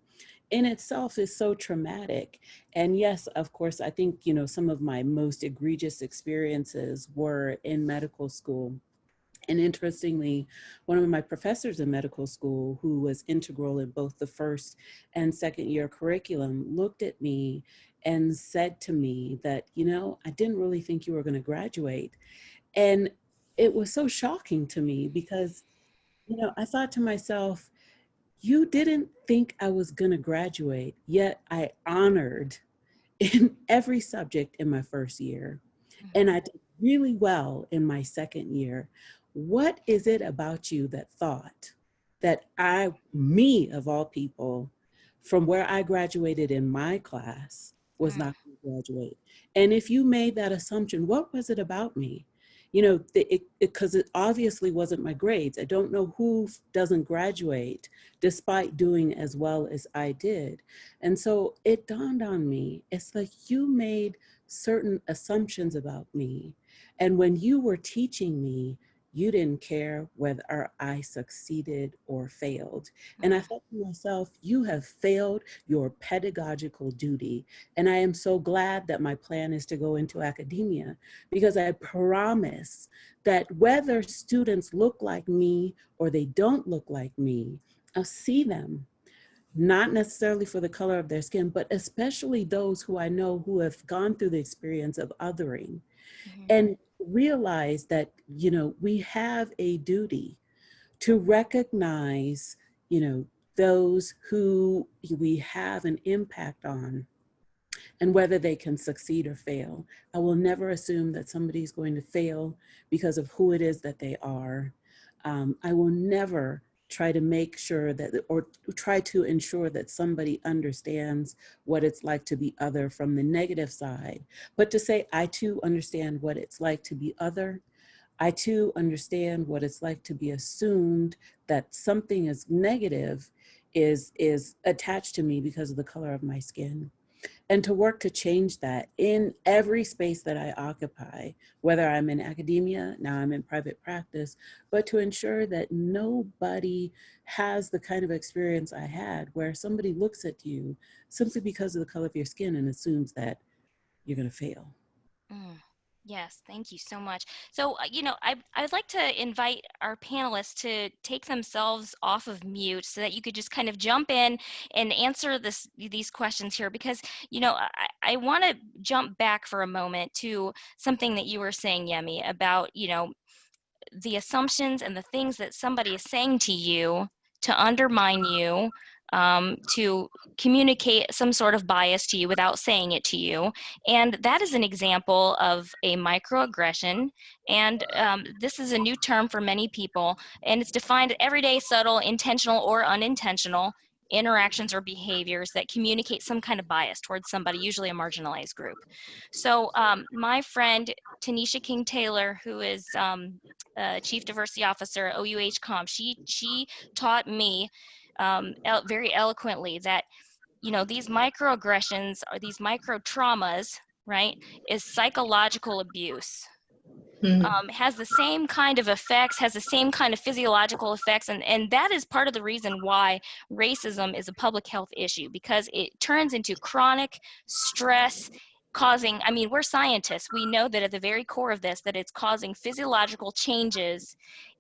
Speaker 6: in itself is so traumatic. And yes, of course, I think, you know, some of my most egregious experiences were in medical school. And interestingly, one of my professors in medical school, who was integral in both the first and second year curriculum, looked at me and said to me that, you know, I didn't really think you were going to graduate. And it was so shocking to me because, you know, I thought to myself, you didn't think I was going to graduate, yet I honored in every subject in my first year. And I did really well in my second year. What is it about you that thought that me of all people, from where I graduated in my class, was not going to graduate? And if you made that assumption, what was it about me? You know, because it obviously wasn't my grades. I don't know who doesn't graduate despite doing as well as I did. And so it dawned on me, it's like you made certain assumptions about me. And when you were teaching me, you didn't care whether I succeeded or failed. And I thought to myself, you have failed your pedagogical duty. And I am so glad that my plan is to go into academia, because I promise that whether students look like me or they don't look like me, I'll see them, not necessarily for the color of their skin, but especially those who I know who have gone through the experience of othering, and realize that, you know, we have a duty to recognize, you know, those who we have an impact on and whether they can succeed or fail. I will never assume that somebody's going to fail because of who it is that they are. I will never try to make sure that, or try to ensure that somebody understands what it's like to be other from the negative side, but to say, I too understand what it's like to be other. I too understand what it's like to be assumed that something is negative is attached to me because of the color of my skin. And to work to change that in every space that I occupy, whether I'm in academia, now I'm in private practice, but to ensure that nobody has the kind of experience I had where somebody looks at you simply because of the color of your skin and assumes that you're going to fail.
Speaker 1: Yes, thank you so much. So, I'd like to invite our panelists to take themselves off of mute so that you could just kind of jump in and answer these questions here, because, I want to jump back for a moment to something that you were saying, Yemi, about, the assumptions and the things that somebody is saying to you to undermine you, to communicate some sort of bias to you without saying it to you. And that is an example of a microaggression. And this is a new term for many people, and it's defined everyday, subtle, intentional, or unintentional interactions or behaviors that communicate some kind of bias towards somebody, usually a marginalized group. So my friend Tanisha King Taylor, who is Chief Diversity Officer at OUH Comp, she taught me very eloquently that, these microaggressions or these micro traumas, right, is psychological abuse. Has the same kind of effects, has the same kind of physiological effects, and that is part of the reason why racism is a public health issue, because it turns into chronic stress causing, I mean, we're scientists, we know that at the very core of this, that it's causing physiological changes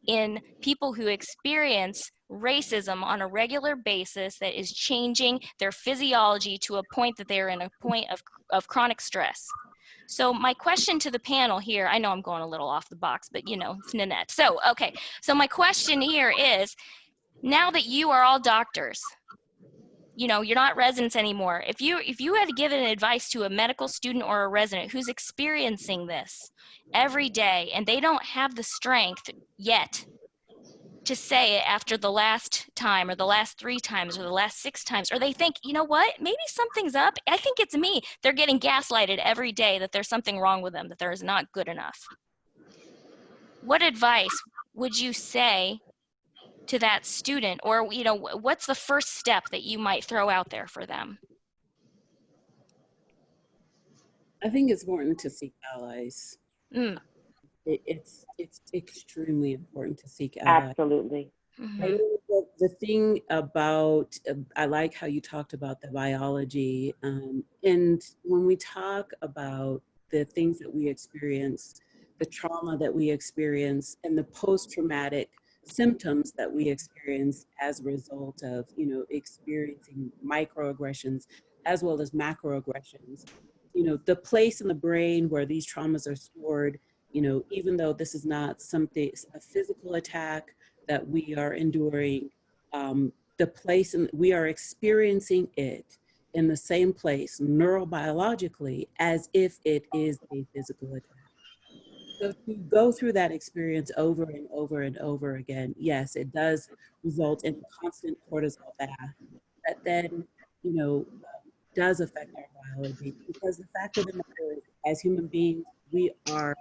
Speaker 1: in people who experience racism on a regular basis that is changing their physiology to a point that they're in a point of chronic stress. So my question to the panel here, I know I'm going a little off the box, but it's Nanette. So, okay, so my question here is, now that you are all doctors, you're not residents anymore. If you had given advice to a medical student or a resident who's experiencing this every day and they don't have the strength yet to say it after the last time or the last 3 times or the last 6 times, or they think, you know what, maybe something's up, I think it's me. They're getting gaslighted every day that there's something wrong with them, that they're not good enough. What advice would you say to that student, or what's the first step that you might throw out there for them?
Speaker 6: I think it's important to seek allies.
Speaker 1: Mm.
Speaker 6: It's extremely important to seek allies.
Speaker 3: Absolutely.
Speaker 1: Mm-hmm.
Speaker 6: The thing about, I like how you talked about the biology, and when we talk about the things that we experience, the trauma that we experience, and the post-traumatic symptoms that we experience as a result of, experiencing microaggressions as well as macroaggressions, the place in the brain where these traumas are stored, even though this is not something, a physical attack that we are enduring, the place, and we are experiencing it in the same place neurobiologically as if it is a physical attack. So to go through that experience over and over and over again, yes, it does result in a constant cortisol bath that then, does affect our biology, because the fact of the matter is, as human beings, we are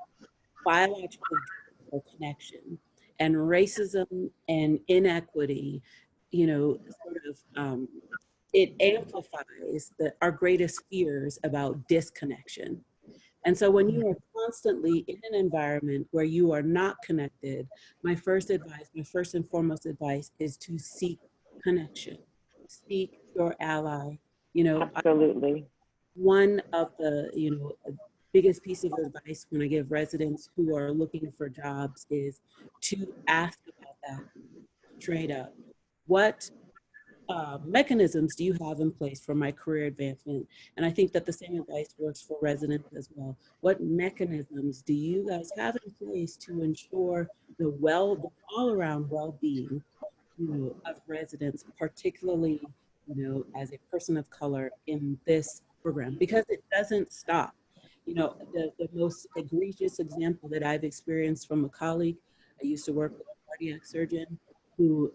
Speaker 6: biologically driven for connection, and racism and inequity, it amplifies our greatest fears about disconnection. And so when you are constantly in an environment where you are not connected, my first and foremost advice is to seek connection, seek your ally.
Speaker 3: Absolutely.
Speaker 6: One of the, biggest piece of advice when I give residents who are looking for jobs is to ask about that straight up. What mechanisms do you have in place for my career advancement? And I think that the same advice works for residents as well. What mechanisms do you guys have in place to ensure the all-around well-being, of residents, particularly, as a person of color in this program? Because it doesn't stop. The most egregious example that I've experienced from a colleague, I used to work with a cardiac surgeon who,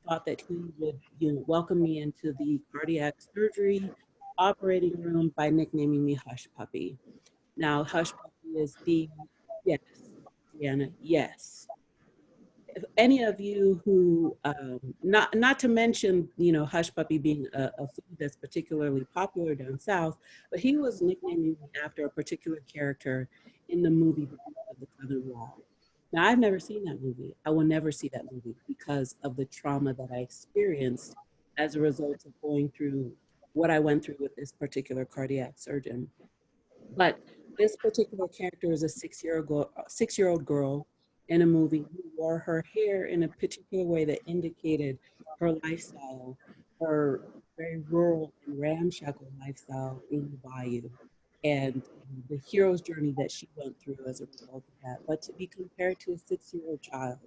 Speaker 6: thought that he would, welcome me into the cardiac surgery operating room by nicknaming me Hush Puppy. Now, Hush Puppy is yes, Deanna, yes. If any of you who, not to mention, Hush Puppy being a food that's particularly popular down south, but he was nicknaming me after a particular character in the movie The Beast of the Southern Wild. Now, I've never seen that movie. I will never see that movie because of the trauma that I experienced as a result of going through what I went through with this particular cardiac surgeon. But this particular character is a 6-year-old girl in a movie who wore her hair in a particular way that indicated her lifestyle, her very rural and ramshackle lifestyle in the bayou, and the hero's journey that she went through as a result of that. But to be compared to a 6-year-old child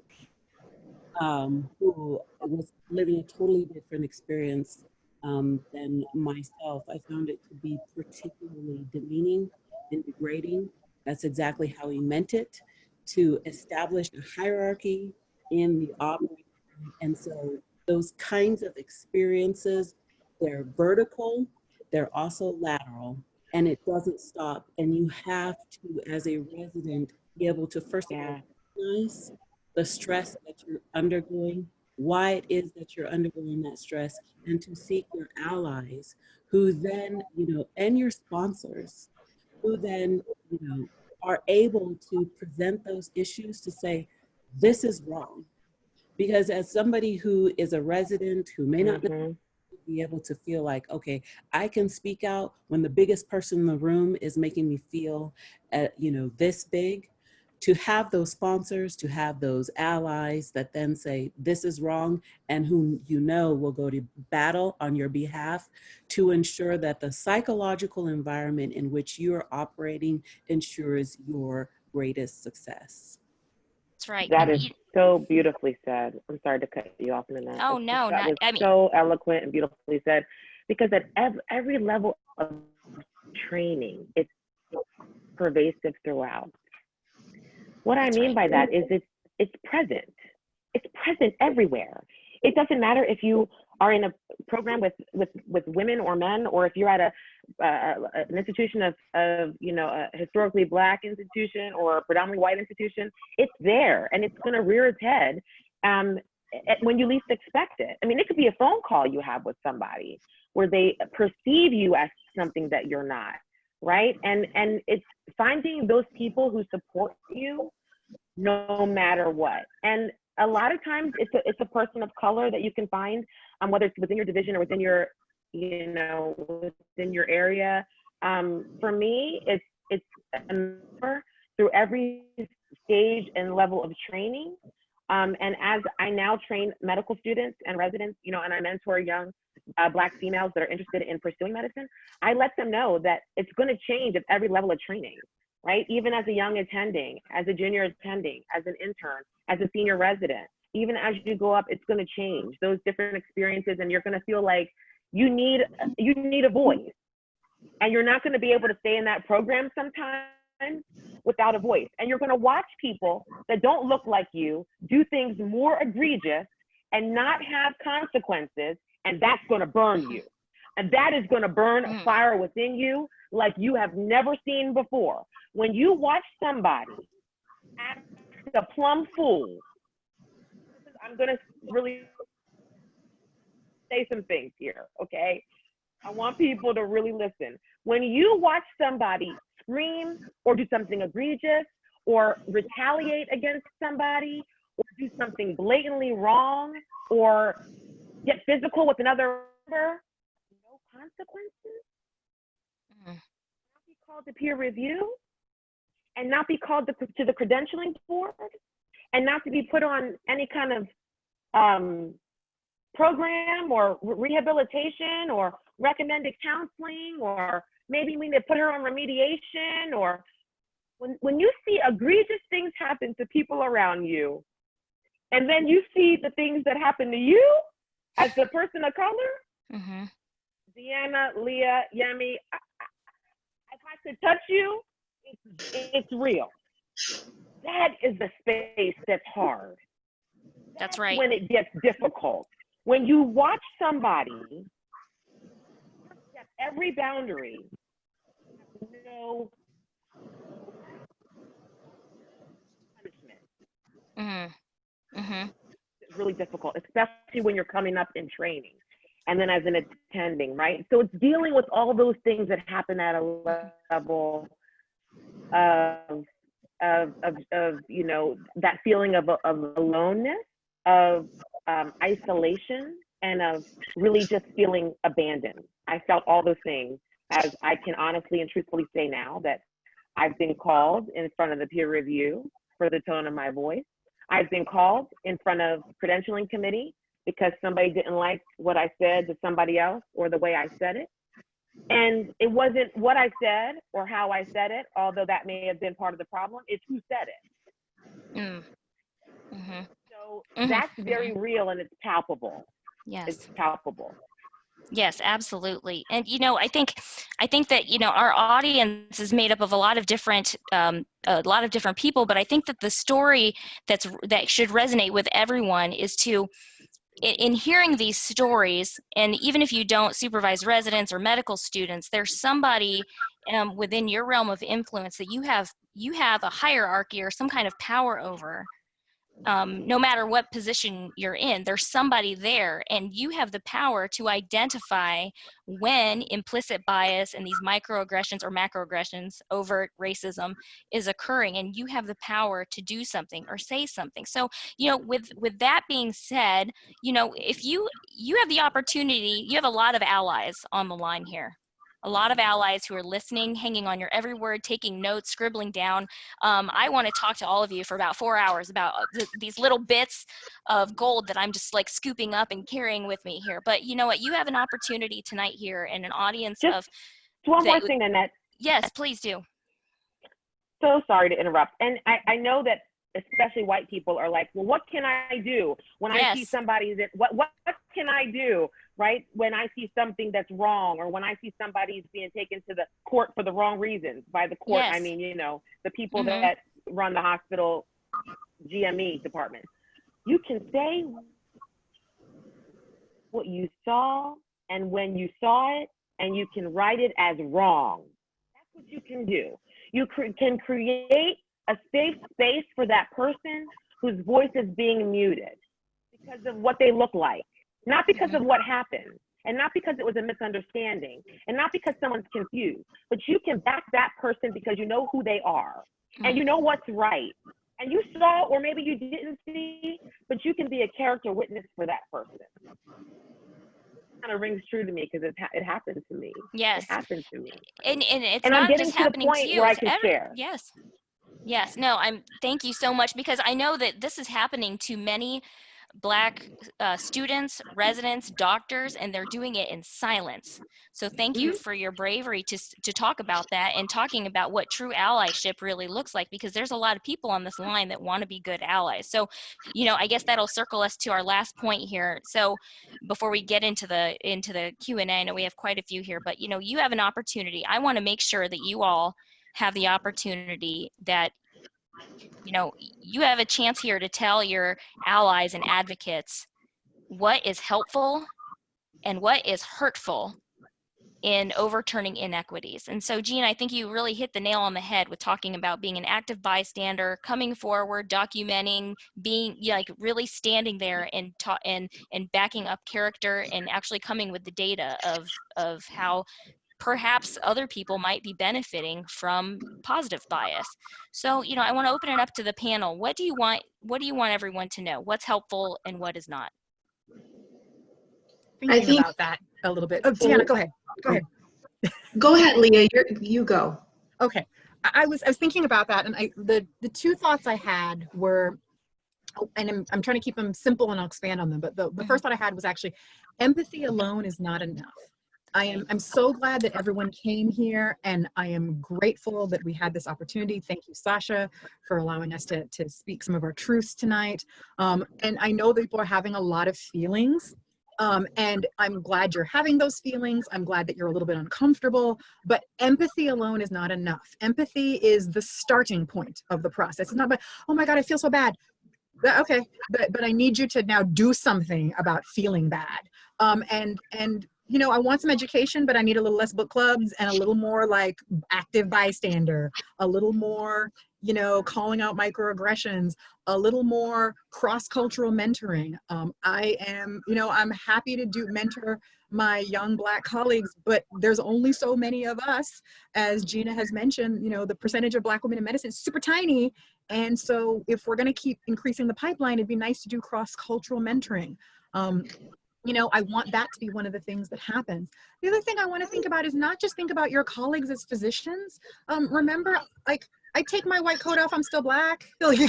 Speaker 6: who was living a totally different experience than myself, I found it to be particularly demeaning and degrading. That's exactly how he meant it, to establish a hierarchy in the operating room. And so those kinds of experiences, they're vertical, they're also lateral, and it doesn't stop. And you have to, as a resident, be able to, first of all, recognize the stress that you're undergoing, why it is that you're undergoing that stress, and to seek your allies who then, and your sponsors who then, are able to present those issues to say, this is wrong. Because as somebody who is a resident who may not be able to feel like, okay, I can speak out when the biggest person in the room is making me feel, this big, to have those sponsors, to have those allies that then say, this is wrong, and who will go to battle on your behalf to ensure that the psychological environment in which you are operating ensures your greatest success.
Speaker 1: That's right.
Speaker 3: That is so beautifully said. I'm sorry to cut you off, Nanette.
Speaker 1: Oh, no,
Speaker 3: that was so eloquent and beautifully said, because at every level of training, it's pervasive throughout. What I mean by that is it's present. It's present everywhere. It doesn't matter if you are in a program with women or men, or if you're at an institution of a historically Black institution or a predominantly white institution. It's there, and it's going to rear its head when you least expect it. I mean, it could be a phone call you have with somebody where they perceive you as something that you're not, right? And it's finding those people who support you no matter what. And a lot of times it's a person of color that you can find, whether it's within your division or within your, within your area. For me, it's a member through every stage and level of training. And as I now train medical students and residents, and I mentor young Black females that are interested in pursuing medicine, I let them know that it's going to change at every level of training, right? Even as a young attending, as a junior attending, as an intern, as a senior resident, even as you go up, it's going to change those different experiences, and you're going to feel like you need a voice, and you're not going to be able to stay in that program sometimes without a voice. And you're going to watch people that don't look like you do things more egregious and not have consequences, and that's going to burn you. And that is going to burn a fire within you like you have never seen before. When you watch somebody act a plumb fool, I'm going to really say some things here, okay? I want people to really listen. When you watch somebody scream or do something egregious or retaliate against somebody or do something blatantly wrong or get physical with another member, no consequences, not be called to peer review, and not be called to the credentialing board, and not to be put on any kind of program or rehabilitation or recommended counseling, or maybe we need to put her on remediation. Or when you see egregious things happen to people around you, and then you see the things that happen to you as a person of color, Deanna, Lia, Yemi, if I could touch you, it's real. That is the space that's hard.
Speaker 1: That's right.
Speaker 3: When it gets difficult. When you watch somebody step every boundary, no punishment. It's really difficult, especially when you're coming up in training and then as an attending, right? So it's dealing with all those things that happen at a level of that feeling of aloneness, of isolation, and of really just feeling abandoned. I felt all those things, as I can honestly and truthfully say now that I've been called in front of the peer review for the tone of my voice. I've been called in front of credentialing committee because somebody didn't like what I said to somebody else or the way I said it. And it wasn't what I said or how I said it, although that may have been part of the problem, it's who said it.
Speaker 1: Mm. Mm-hmm.
Speaker 3: So
Speaker 1: Mm-hmm.
Speaker 3: that's very real and it's palpable.
Speaker 1: Yes.
Speaker 3: It's palpable.
Speaker 1: Yes, absolutely. And I think that our audience is made up of a lot of different people, but I think that the story that should resonate with everyone is to, in hearing these stories, and even if you don't supervise residents or medical students, there's somebody within your realm of influence that you have a hierarchy or some kind of power over. No matter what position you're in, there's somebody there, and you have the power to identify when implicit bias and these microaggressions or macroaggressions, overt racism, is occurring, and you have the power to do something or say something. So, with that being said, if you have the opportunity, you have a lot of allies on the line here. A lot of allies who are listening, hanging on your every word, taking notes, scribbling down. I want to talk to all of you for about 4 hours about these little bits of gold that I'm just like scooping up and carrying with me here. But you know what? You have an opportunity tonight here and an audience of...
Speaker 3: One more thing, Nanette.
Speaker 1: Yes, please do.
Speaker 3: So sorry to interrupt. And I know that especially white people are like, well, what can I do when I see somebody that, what can I do, right? When I see something that's wrong, or when I see somebody's being taken to the court for the wrong reasons. By the court, I mean, the people that run the hospital GME department. You can say what you saw and when you saw it, and you can write it as wrong. That's what you can do. You can create a safe space for that person whose voice is being muted because of what they look like, not because of what happened, and not because it was a misunderstanding, and not because someone's confused, but you can back that person because you know who they are, and you know what's right, and you saw, or maybe you didn't see, but you can be a character witness for that person. Kind of rings true to me because it happened to me.
Speaker 1: Yes,
Speaker 3: it happened to me,
Speaker 1: and it's
Speaker 3: and
Speaker 1: not
Speaker 3: I'm getting
Speaker 1: just
Speaker 3: to the
Speaker 1: happening
Speaker 3: point
Speaker 1: to you.
Speaker 3: where I can share.
Speaker 1: Yes. No, thank you so much, because I know that this is happening to many Black students, residents, doctors, and they're doing it in silence. So thank you for your bravery to talk about that and talking about what true allyship really looks like, because there's a lot of people on this line that want to be good allies. So, I guess that'll circle us to our last point here. So before we get into the Q&A, I know we have quite a few here, but you have an opportunity. I want to make sure that you all have the opportunity that you have a chance here to tell your allies and advocates what is helpful and what is hurtful in overturning inequities. And so, Gina, I think you really hit the nail on the head with talking about being an active bystander, coming forward, documenting, being really standing there and backing up character, and actually coming with the data of how perhaps other people might be benefiting from positive bias. So, I want to open it up to the panel. What do you want everyone to know? What's helpful and what is not?
Speaker 4: Thinking about that a little bit. Oh, Deanna, go ahead.
Speaker 5: Go ahead, Leah. You go.
Speaker 4: Okay. I was thinking about that, and the two thoughts I had were, and I'm trying to keep them simple and I'll expand on them, but the first thought I had was actually, empathy alone is not enough. I'm so glad that everyone came here, and I am grateful that we had this opportunity. Thank you, Sasha, for allowing us to speak some of our truths tonight. And I know that people are having a lot of feelings, and I'm glad you're having those feelings. I'm glad that you're a little bit uncomfortable, but empathy alone is not enough. Empathy is the starting point of the process. It's not about, oh my God, I feel so bad. Okay, but I need you to now do something about feeling bad. And I want some education, but I need a little less book clubs and a little more like active bystander, a little more, calling out microaggressions, a little more cross-cultural mentoring. I'm happy to mentor my young Black colleagues, but there's only so many of us. As Gina has mentioned, the percentage of Black women in medicine is super tiny. And so if we're going to keep increasing the pipeline, it'd be nice to do cross-cultural mentoring. You know, I want that to be one of the things that happens. The other thing I want to think about is not just think about your colleagues as physicians. Remember, like, I take my white coat off, I'm still black. Like,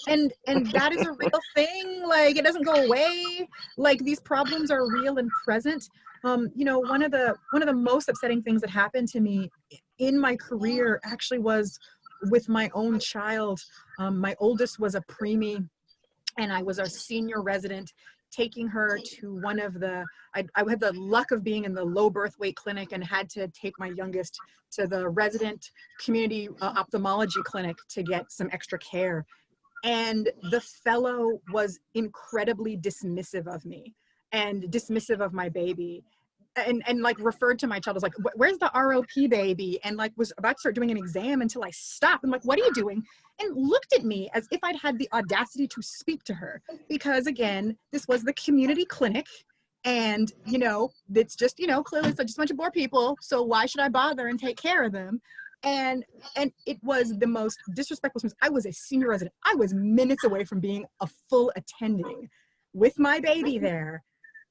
Speaker 4: and that is a real thing. Like, it doesn't go away. Like, these problems are real and present. You know, one of the most upsetting things that happened to me in my career actually was with my own child. My oldest was a preemie, and I was a senior resident, taking her to one of the, I had the luck of being in the low birth weight clinic and had to take my youngest to the resident community ophthalmology clinic to get some extra care. And the fellow was incredibly dismissive of me and dismissive of my baby. And like referred to my child as like, where's the ROP baby? And like was about to start doing an exam until I stopped. I'm like, what are you doing? And looked at me as if I'd had the audacity to speak to her, because again, this was the community clinic. And, you know, it's just, you know, clearly it's just a bunch of poor people. So why should I bother and take care of them? And it was the most disrespectful. I was a senior resident. I was minutes away from being a full attending with my baby there,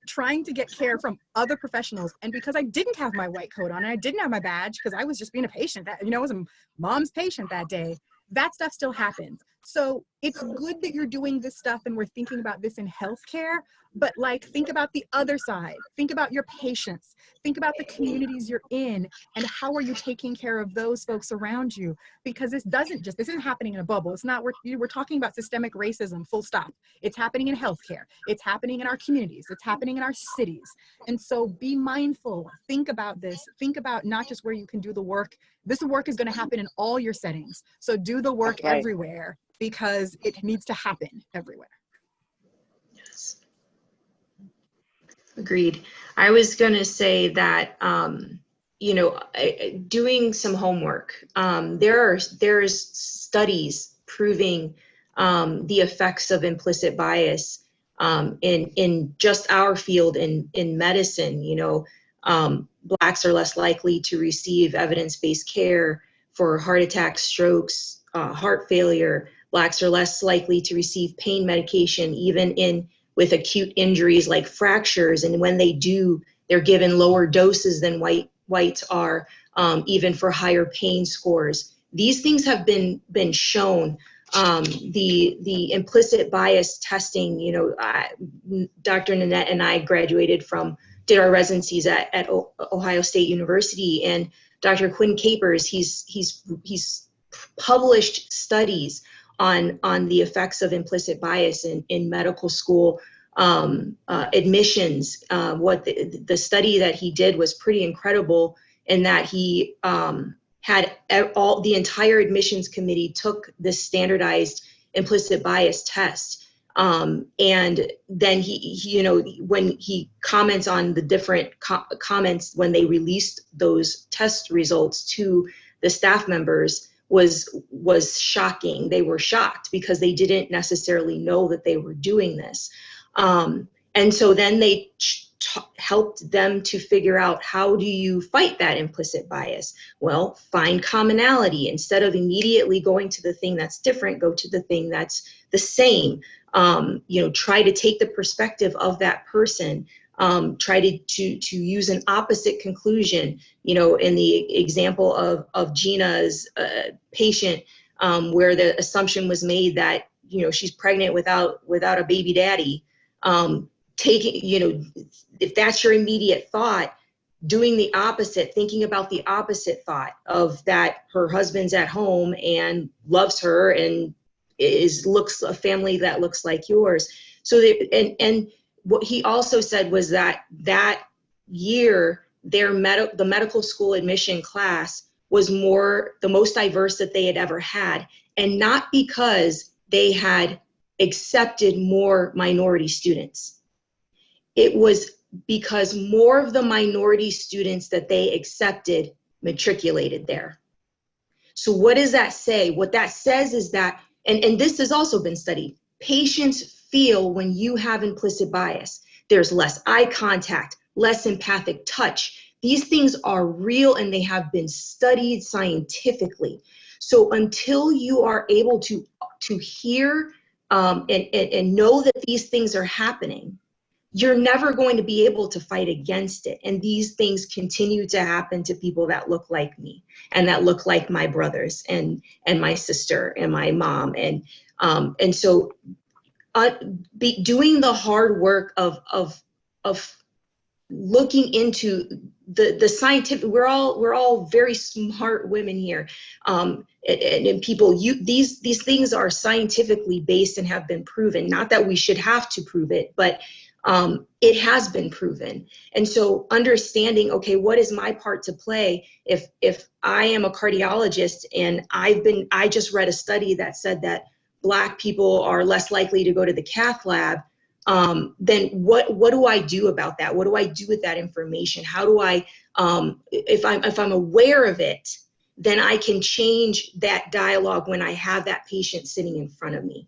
Speaker 4: trying to get care from other professionals. And because I didn't have my white coat on and I didn't have my badge, because I was just being a patient, that, you know, I was a mom's patient that day, that stuff still happens. So it's good that you're doing this stuff and we're thinking about this in healthcare, but like, think about the other side. Think about your patients. Think about the communities you're in and how are you taking care of those folks around you? Because this isn't happening in a bubble. It's not, we're talking about systemic racism, full stop. It's happening in healthcare. It's happening in our communities. It's happening in our cities. And so be mindful, think about this. Think about not just where you can do the work. This work is going to happen in all your settings. So do the work everywhere, because it needs to happen everywhere.
Speaker 5: Yes. Agreed. I was going to say that, you know, doing some homework, there's studies proving the effects of implicit bias in just our field in medicine. You know, Blacks are less likely to receive evidence-based care for heart attacks, strokes, heart failure. Blacks are less likely to receive pain medication, even with acute injuries like fractures. And when they do, they're given lower doses than whites are, even for higher pain scores. These things have been shown. The implicit bias testing, you know, Dr. Nanette and I did our residencies at Ohio State University, and Dr. Quinn Capers, he's published studies on the effects of implicit bias in medical school admissions. What the study that he did was pretty incredible in that he had the entire admissions committee took this standardized implicit bias test. And then he, you know, when he comments on the different comments when they released those test results to the staff members, was shocking. They were shocked because they didn't necessarily know that they were doing this. And so then they helped them to figure out, how do you fight that implicit bias? Well, find commonality. Instead of immediately going to the thing that's different, go to the thing that's the same. You know, try to take the perspective of that person. Try to use an opposite conclusion. You know, in the example of Gina's patient, where the assumption was made that, you know, she's pregnant without a baby daddy. Taking, you know, if that's your immediate thought, doing the opposite, thinking about the opposite thought of that her husband's at home and loves her and looks a family that looks like yours. So and what he also said was that year the medical school admission class was the most diverse that they had ever had, and not because they had accepted more minority students. It was because more of the minority students that they accepted matriculated there. So what does that say? What that says is that, and this has also been studied, patients feel when you have implicit bias, there's less eye contact, less empathic touch. These things are real and they have been studied scientifically. So until you are able to hear and know that these things are happening, you're never going to be able to fight against it. And these things continue to happen to people that look like me and that look like my brothers and my sister and my mom. And so doing the hard work of looking into the scientific, we're all very smart women here, and people, these things are scientifically based and have been proven. Not that we should have to prove it, but it has been proven. And so understanding, okay, what is my part to play? If I am a cardiologist and I just read a study that said that Black people are less likely to go to the cath lab, then what do I do about that? What do I do with that information? How do I, if I'm aware of it, then I can change that dialogue when I have that patient sitting in front of me.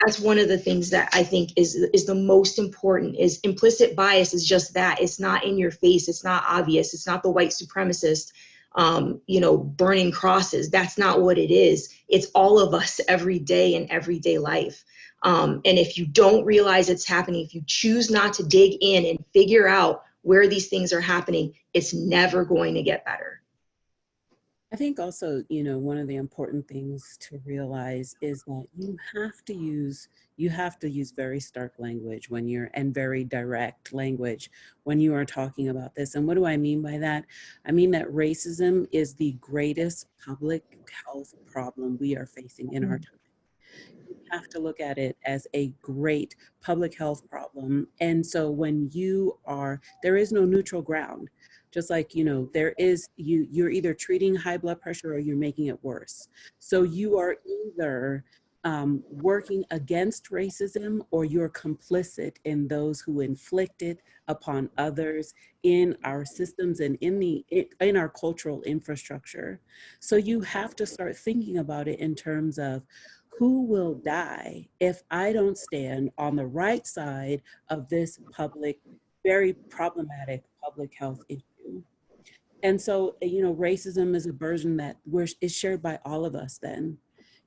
Speaker 5: That's one of the things that I think is the most important. Is implicit bias is just that. It's not in your face. It's not obvious. It's not the white supremacist, burning crosses. That's not what it is. It's all of us every day in everyday life. And if you don't realize it's happening, if you choose not to dig in and figure out where these things are happening, it's never going to get better.
Speaker 6: I think also, one of the important things to realize is that you have to use very stark language and very direct language when you are talking about this. And what do I mean by that? I mean that racism is the greatest public health problem we are facing in our time. You have to look at it as a great public health problem. And so there is no neutral ground. Just like, there is, you're either treating high blood pressure or you're making it worse. So you are either working against racism or you're complicit in those who inflict it upon others in our systems and in our cultural infrastructure. So you have to start thinking about it in terms of who will die if I don't stand on the right side of this very problematic public health issue. And so, racism is a burden that is shared by all of us then.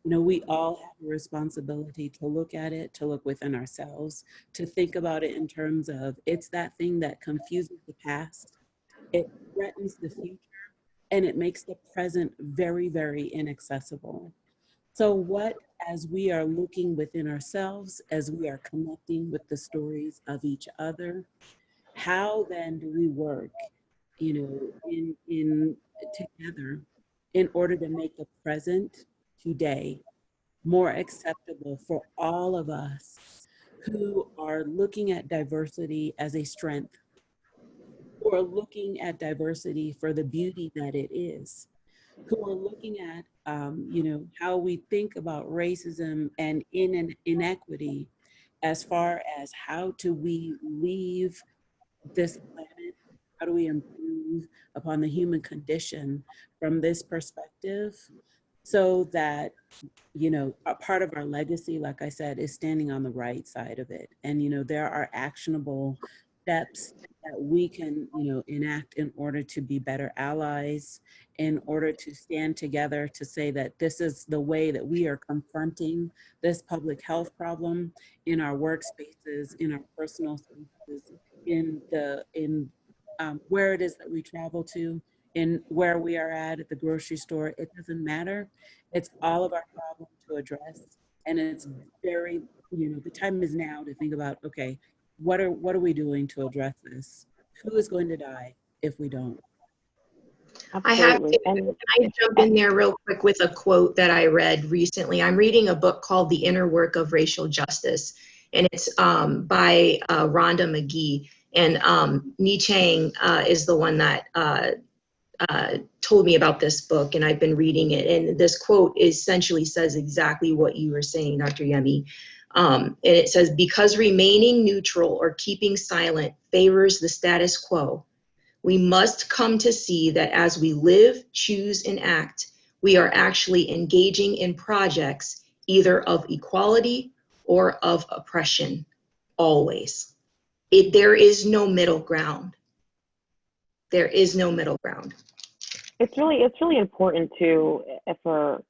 Speaker 6: We all have a responsibility to look at it, to look within ourselves, to think about it in terms of it's that thing that confuses the past, it threatens the future, and it makes the present very, very inaccessible. So as we are looking within ourselves, as we are connecting with the stories of each other, how then do we work, in together in order to make the present today more acceptable for all of us who are looking at diversity as a strength, who are looking at diversity for the beauty that it is, who are looking at, how we think about racism and inequity as far as how do we leave this planet, how do we improve upon the human condition from this perspective so that, a part of our legacy, like I said, is standing on the right side of it. And, there are actionable steps that we can, enact in order to be better allies, in order to stand together to say that this is the way that we are confronting this public health problem in our workspaces, in our personal spaces, in where it is that we travel to, in where we are at the grocery store. It doesn't matter. It's all of our problem to address. And it's very, the time is now to think about, okay, what are we doing to address this? Who is going to die if we don't?
Speaker 3: Absolutely.
Speaker 5: I jump in there real quick with a quote that I read recently. I'm reading a book called The Inner Work of Racial Justice, and it's by Rhonda McGee. And Ni Chang is the one that told me about this book, and I've been reading it. And this quote essentially says exactly what you were saying, Dr. Yemi. And it says, because remaining neutral or keeping silent favors the status quo, we must come to see that as we live, choose, and act, we are actually engaging in projects either of equality or of oppression, always. There is no middle ground. There is no middle ground.
Speaker 3: It's really important for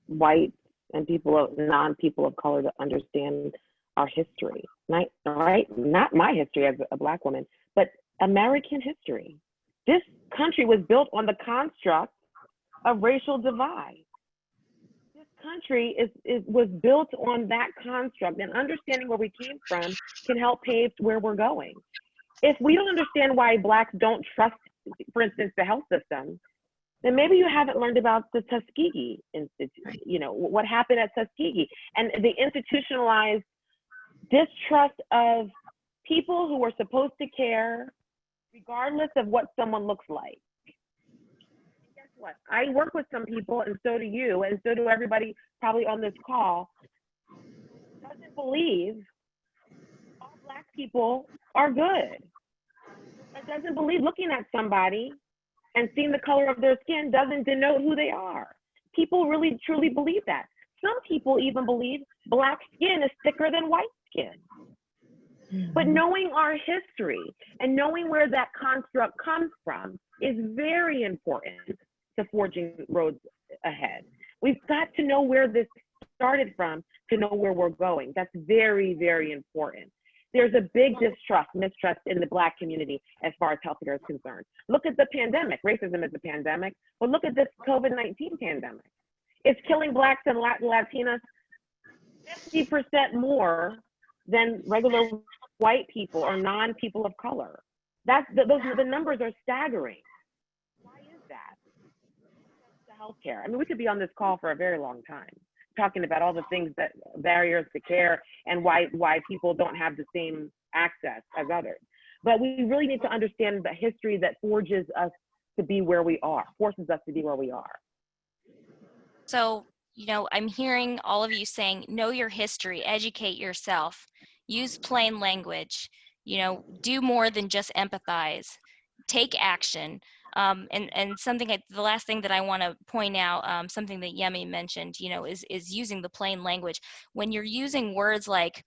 Speaker 3: white and non-people of color to understand our history. not my history as a Black woman, but American history. This country was built on the construct of racial divide. This country was built on that construct, and understanding where we came from can help pave where we're going. If we don't understand why Blacks don't trust, for instance, the health system, then maybe you haven't learned about the Tuskegee Institute, you know, what happened at Tuskegee, and the institutionalized distrust of people who were supposed to care regardless of what someone looks like. And guess what? I work with some people, and so do you, and so do everybody probably on this call, doesn't believe all Black people are good. That doesn't believe looking at somebody and seeing the color of their skin doesn't denote who they are. People really truly believe that. Some people even believe Black skin is thicker than white skin. But knowing our history and knowing where that construct comes from is very important to forging roads ahead. We've got to know where this started from to know where we're going. That's very, very important. There's a big mistrust in the Black community as far as healthcare is concerned. Look at the pandemic. Racism is a pandemic, but look at this COVID-19 pandemic. It's killing Blacks and Latinas 50% more than regular white people or non-people of color. The numbers are staggering. Why is that? The healthcare. I mean, we could be on this call for a very long time, talking about all the things that barriers to care and why people don't have the same access as others. But we really need to understand the history that forges us to be where we are, forces us to be where we are.
Speaker 1: So, you know, I'm hearing all of you saying, know your history, educate yourself, use plain language, you know, do more than just empathize, take action. And something, the last thing that I want to point out, something that Yemi mentioned, you know, is using the plain language. When you're using words like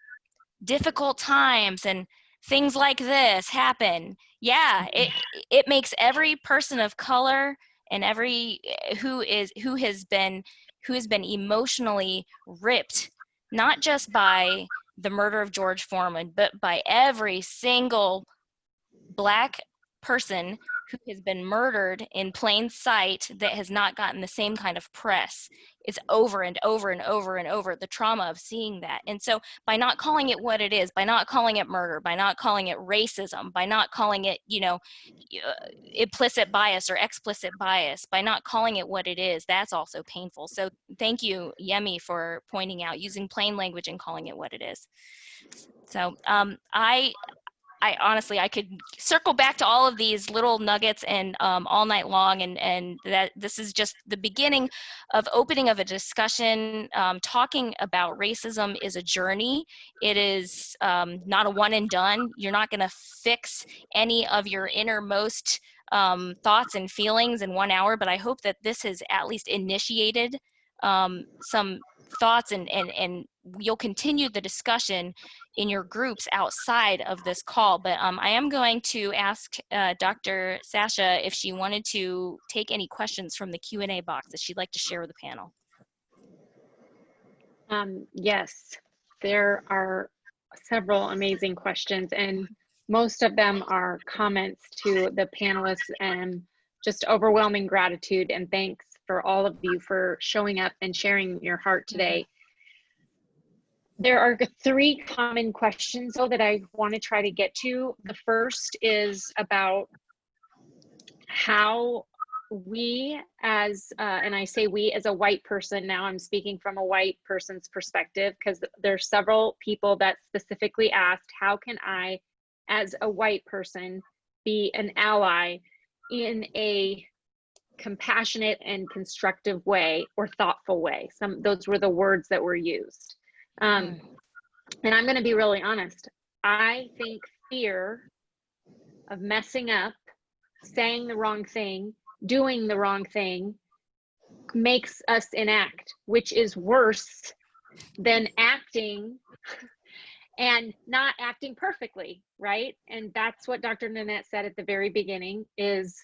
Speaker 1: difficult times and things like this happen, yeah, it makes every person of color and every who has been emotionally ripped, not just by the murder of George Foreman, but by every single Black person who has been murdered in plain sight that has not gotten the same kind of press. It's over and over and over and over, the trauma of seeing that. And so by not calling it what it is, by not calling it murder, by not calling it racism, by not calling it, you know, implicit bias or explicit bias, by not calling it what it is, that's also painful. So thank you, Yemi, for pointing out using plain language and calling it what it is. So I honestly, I could circle back to all of these little nuggets and all night long, and that this is just the beginning of opening of a discussion. Talking about racism is a journey. It is not a one and done. You're not going to fix any of your innermost thoughts and feelings in 1 hour, but I hope that this has at least initiated some thoughts, and you'll continue the discussion in your groups outside of this call. But I am going to ask Dr. Sasha if she wanted to take any questions from the Q&A box that she'd like to share with the panel.
Speaker 2: Yes, there are several amazing questions, and most of them are comments to the panelists, and just overwhelming gratitude and thanks for all of you for showing up and sharing your heart today. There are 3 common questions though that I want to try to get to. The first is about how we as, and I say we as a white person, now I'm speaking from a white person's perspective, because there's several people that specifically asked, how can I as a white person be an ally in a compassionate and constructive way or thoughtful way? Those were the words that were used. And I'm going to be really honest. I think fear of messing up, saying the wrong thing, doing the wrong thing makes us enact, which is worse than acting and not acting perfectly, right? And that's what Dr. Nanette said at the very beginning, is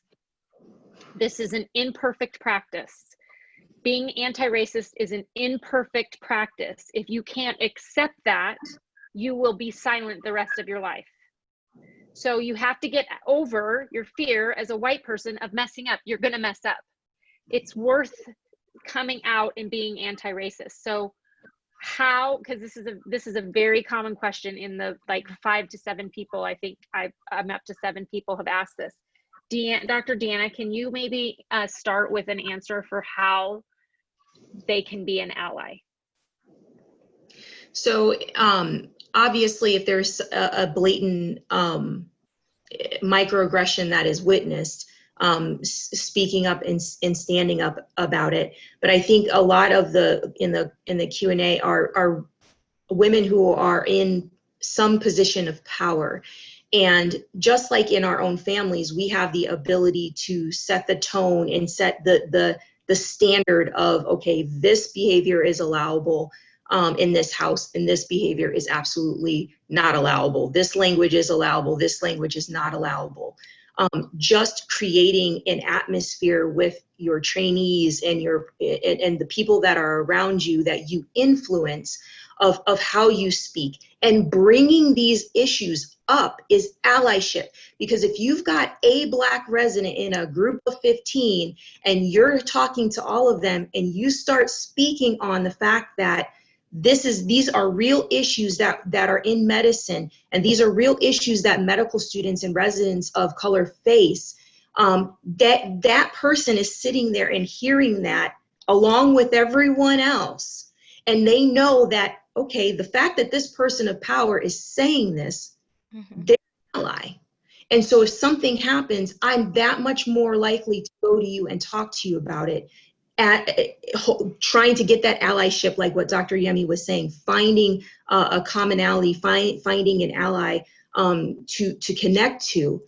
Speaker 2: this is an imperfect practice. Being anti-racist is an imperfect practice. If you can't accept that, you will be silent the rest of your life. So you have to get over your fear as a white person of messing up. You're going to mess up. It's worth coming out and being anti-racist. So how, because this is a very common question in the like 5 to 7 people, I think I'm up to 7 people have asked this. Dr. Deanna, can you maybe start with an answer for how they can be an ally?
Speaker 5: So obviously, if there's a blatant microaggression that is witnessed, speaking up and standing up about it. But I think a lot of in the Q&A are women who are in some position of power. And just like in our own families, we have the ability to set the tone and set the standard of, okay, this behavior is allowable in this house, and this behavior is absolutely not allowable. This language is allowable. This language is not allowable. Just creating an atmosphere with your trainees and and the people that are around you that you influence of how you speak, and bringing these issues up is allyship. Because if you've got a Black resident in a group of 15 and you're talking to all of them and you start speaking on the fact that these are real issues that are in medicine, and these are real issues that medical students and residents of color face, that person is sitting there and hearing that along with everyone else. And they know that, okay, the fact that this person of power is saying this, they're an ally. And so if something happens, I'm that much more likely to go to you and talk to you about it. Trying to get that allyship, like what Dr. Yemi was saying, finding a commonality, finding an ally to connect to,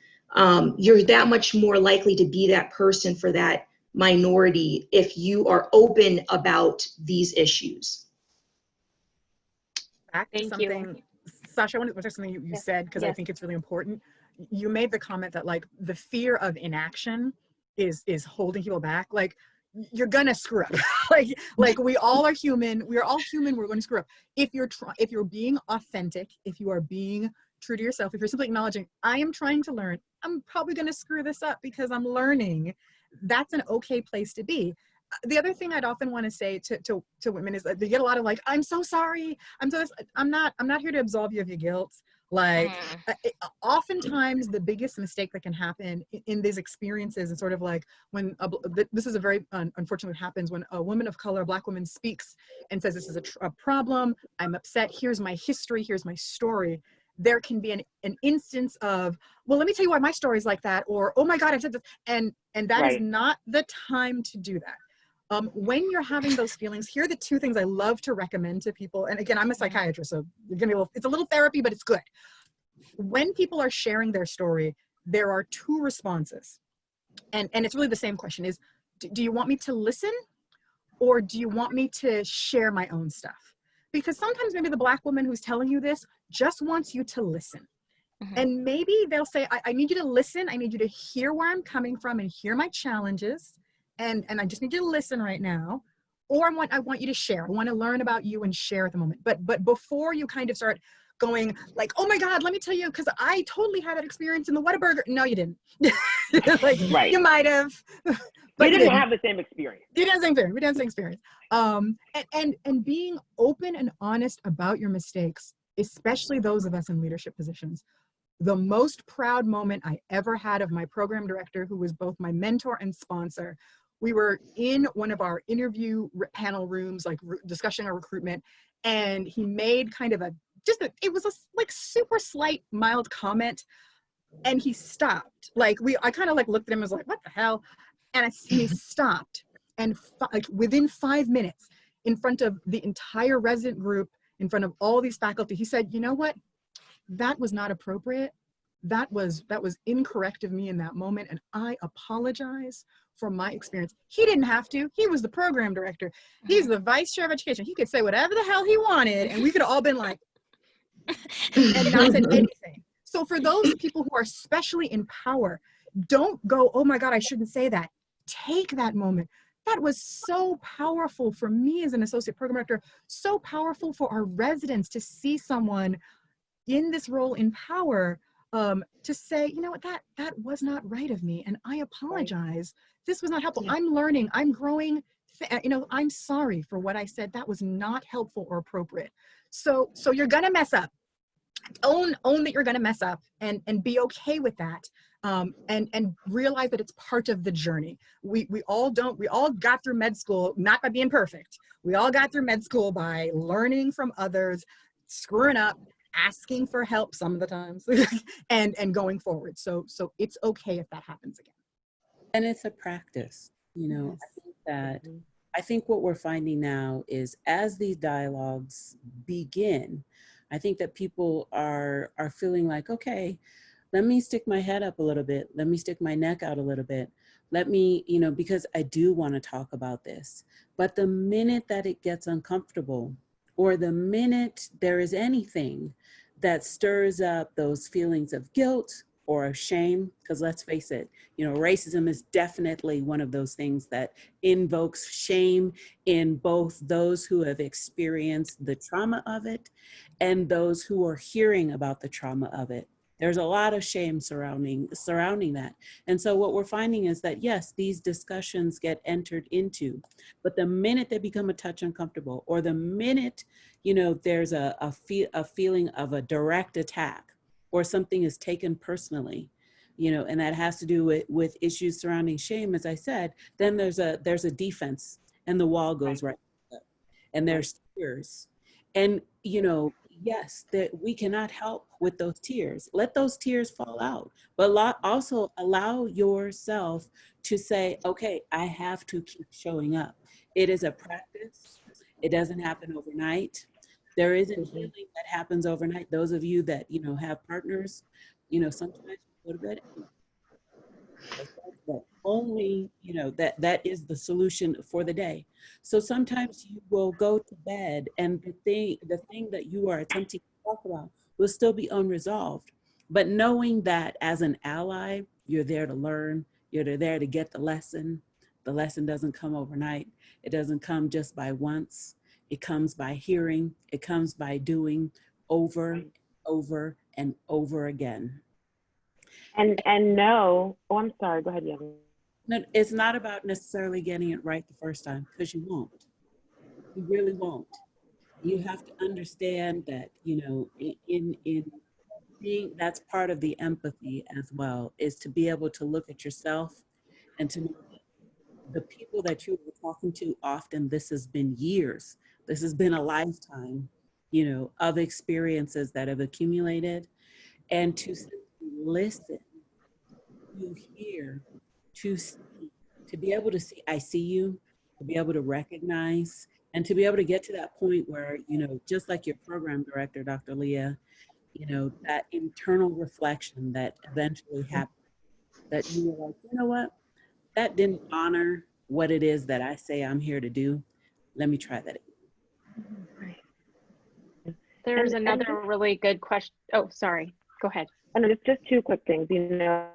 Speaker 5: you're that much more likely to be that person for that minority if you are open about these issues.
Speaker 4: Back to something, Sasha, I want to say something you said, because I think it's really important. You made the comment that like the fear of inaction is holding people back. Like, you're gonna screw up. like we all are human. We're all human. We're going to screw up. If you're being authentic, if you are being true to yourself, if you're simply acknowledging, I am trying to learn, I'm probably going to screw this up because I'm learning, that's an okay place to be. The other thing I'd often want to say to women is that they get a lot of like, I'm so sorry. I'm not here to absolve you of your guilt. Like, oftentimes the biggest mistake that can happen in these experiences is sort of like when this is a very unfortunate happens when a woman of color, a Black woman, speaks and says, this is a problem, I'm upset, here's my history, here's my story. There can be an instance of, well, let me tell you why my story's like that, or, oh my God, I said this, and that is not the time to do that. When you're having those feelings, here are the 2 things I love to recommend to people. And again, I'm a psychiatrist, so you're gonna be it's a little therapy, but it's good. When people are sharing their story, there are 2 responses. And it's really the same question is, do you want me to listen, or do you want me to share my own stuff? Because sometimes maybe the Black woman who's telling you this just wants you to listen. And maybe they'll say, I need you to listen. I need you to hear where I'm coming from and hear my challenges. And I just need you to listen right now. Or I want you to share. I want to learn about you and share at the moment. But before you kind of start going like, oh my God, let me tell you, because I totally had that experience in the Whataburger. No, you didn't. Like, you might have. But
Speaker 3: you didn't have the same experience.
Speaker 4: You didn't have the same experience. We didn't have the same experience. And being open and honest about your mistakes, especially those of us in leadership positions. The most proud moment I ever had of my program director, who was both my mentor and sponsor, we were in one of our interview panel rooms, like discussing our recruitment, and he made kind of it was a like super slight, mild comment, and he stopped. Like I kind of like looked at him and was like, what the hell? And he stopped, and like within 5 minutes, in front of the entire resident group, in front of all these faculty, he said, you know what? That was not appropriate. That was incorrect of me in that moment, and I apologize for my experience. He didn't have to. He was the program director. He's the vice chair of education. He could say whatever the hell he wanted, and we could have all been like, and not said anything. So for those people who are especially in power, don't go, oh my God, I shouldn't say that. Take that moment. That was so powerful for me as an associate program director, so powerful for our residents to see someone in this role in power, to say, you know what, that was not right of me, and I apologize. This was not helpful. I'm learning, I'm growing. You know, I'm sorry for what I said. That was not helpful or appropriate. So you're gonna mess up. Own that you're gonna mess up, and be okay with that. And realize that it's part of the journey. We all got through med school not by being perfect. We all got through med school by learning from others, screwing up, asking for help some of the times, and going forward. So it's okay if that happens again.
Speaker 6: And it's a practice, you know.
Speaker 4: Yes.
Speaker 6: I think what we're finding now is as these dialogues begin, I think that people are feeling like, okay, let me stick my head up a little bit. Let me stick my neck out a little bit. Let me, you know, because I do want to talk about this. But the minute that it gets uncomfortable, or the minute there is anything that stirs up those feelings of guilt or of shame, because let's face it, you know, racism is definitely one of those things that invokes shame in both those who have experienced the trauma of it and those who are hearing about the trauma of it. There's a lot of shame surrounding that. And so what we're finding is that, yes, these discussions get entered into, but the minute they become a touch uncomfortable, or the minute, you know, there's a feeling of a direct attack, or something is taken personally, you know, and that has to do with issues surrounding shame, as I said, then there's a defense, and the wall goes right up, and there's tears. And, you know, yes, that we cannot help with those tears. Let those tears fall out, but also allow yourself to say, okay, I have to keep showing up. It is a practice. It doesn't happen overnight. There isn't healing that happens overnight. Those of you that, you know, have partners, you know, sometimes you go to bed, but only, you know, that is the solution for the day. So sometimes you will go to bed, and the thing that you are attempting to talk about will still be unresolved. But knowing that as an ally, you're there to learn, you're there to get the lesson. The lesson doesn't come overnight. It doesn't come just by once. It comes by hearing. It comes by doing over, over, and over again.
Speaker 3: And no, oh, I'm sorry, go ahead, Yemi.
Speaker 6: No, it's not about necessarily getting it right the first time, because you won't. You really won't. You have to understand that, you know, in being, that's part of the empathy as well, is to be able to look at yourself and to know that the people that you were talking to, often this has been years, this has been a lifetime, you know, of experiences that have accumulated, and to simply listen, to hear, to see, to be able to see, I see you, to be able to recognize, and to be able to get to that point where, you know, just like your program director, Dr. Lia, you know, that internal reflection that eventually happens, that you were like, you know what, that didn't honor what it is that I say I'm here to do. Let me try that again.
Speaker 2: There's another really good question. Oh, sorry. Go ahead.
Speaker 3: And just two quick things. You know,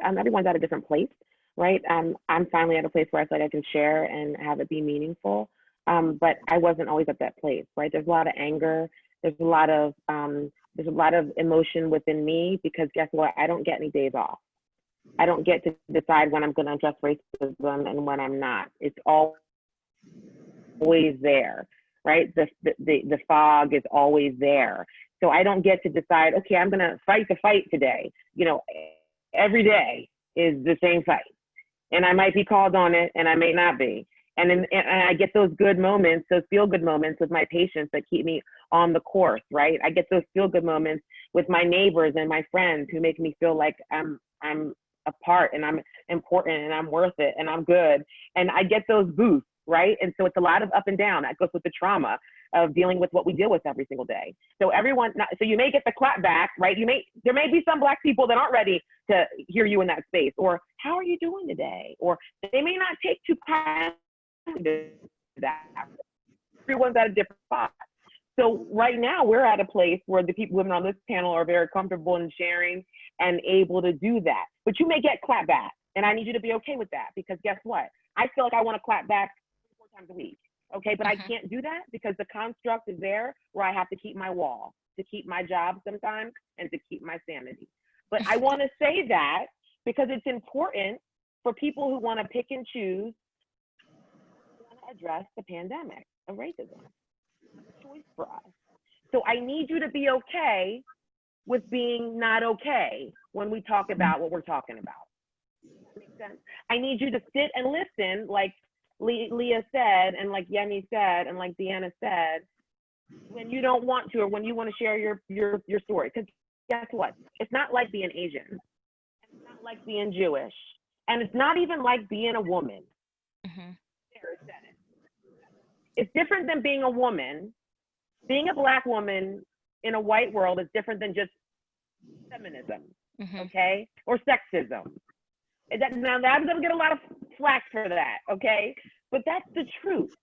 Speaker 3: everyone's at a different place, right? I'm finally at a place where I feel like I can share and have it be meaningful. But I wasn't always at that place, right? There's a lot of anger. There's a lot of emotion within me, because guess what? I don't get any days off. I don't get to decide when I'm going to address racism and when I'm not. It's always there, right? The fog is always there. So I don't get to decide, okay, I'm going to fight the fight today. You know, every day is the same fight. And I might be called on it, and I may not be. And I get those good moments, those feel-good moments with my patients that keep me on the course, right? I get those feel-good moments with my neighbors and my friends who make me feel like I'm a part, and I'm important, and I'm worth it, and I'm good. And I get those boosts, right? And so it's a lot of up and down. That goes with the trauma of dealing with what we deal with every single day. So so you may get the clap back, right? There may be some Black people that aren't ready to hear you in that space, or how are you doing today? Or they may not take too kindly to that. Everyone's at a different spot. So right now we're at a place where the women on this panel are very comfortable in sharing and able to do that. But you may get clap back, and I need you to be okay with that, because guess what? I feel like I want to clap back 4 times a week. Okay, but I can't do that because the construct is there where I have to keep my wall. to keep my job sometimes and to keep my sanity. But I want to say that because it's important for people who want to pick and choose to address the pandemic of racism. It's a choice for us. So I need you to be okay with being not okay when we talk about what we're talking about. Makes sense? I need you to sit and listen, like Lia said, and like Yemi said, and like Deanna said, when you don't want to, or when you want to share your story. Because guess what? It's not like being Asian. It's not like being Jewish. And it's not even like being a woman.
Speaker 1: Mm-hmm.
Speaker 3: It's different than being a woman. Being a Black woman in a white world is different than just feminism, okay? Or sexism. Now, I'm gonna get a lot of flack for that, okay? But that's the truth.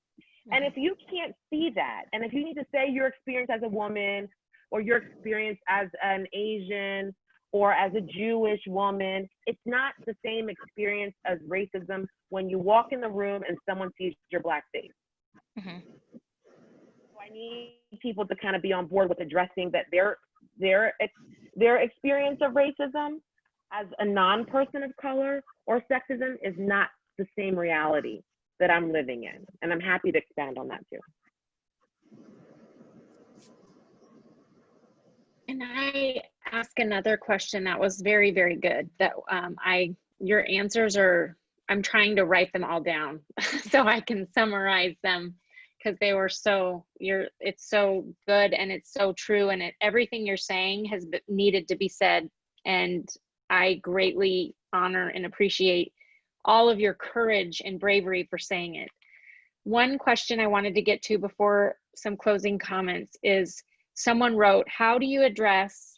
Speaker 3: And if you can't see that, and if you need to say your experience as a woman, or your experience as an Asian, or as a Jewish woman, it's not the same experience as racism when you walk in the room and someone sees your Black face. So I need people to kind of be on board with addressing that their experience of racism as a non-person of color or sexism is not the same reality that I'm living in. And I'm happy to expand on that too.
Speaker 2: Can I ask another question that was very, very good? That your answers are, I'm trying to write them all down so I can summarize them, because they were it's so good and it's so true, and everything you're saying has needed to be said. And I greatly honor and appreciate all of your courage and bravery for saying it. One question I wanted to get to before some closing comments is, someone wrote, how do you address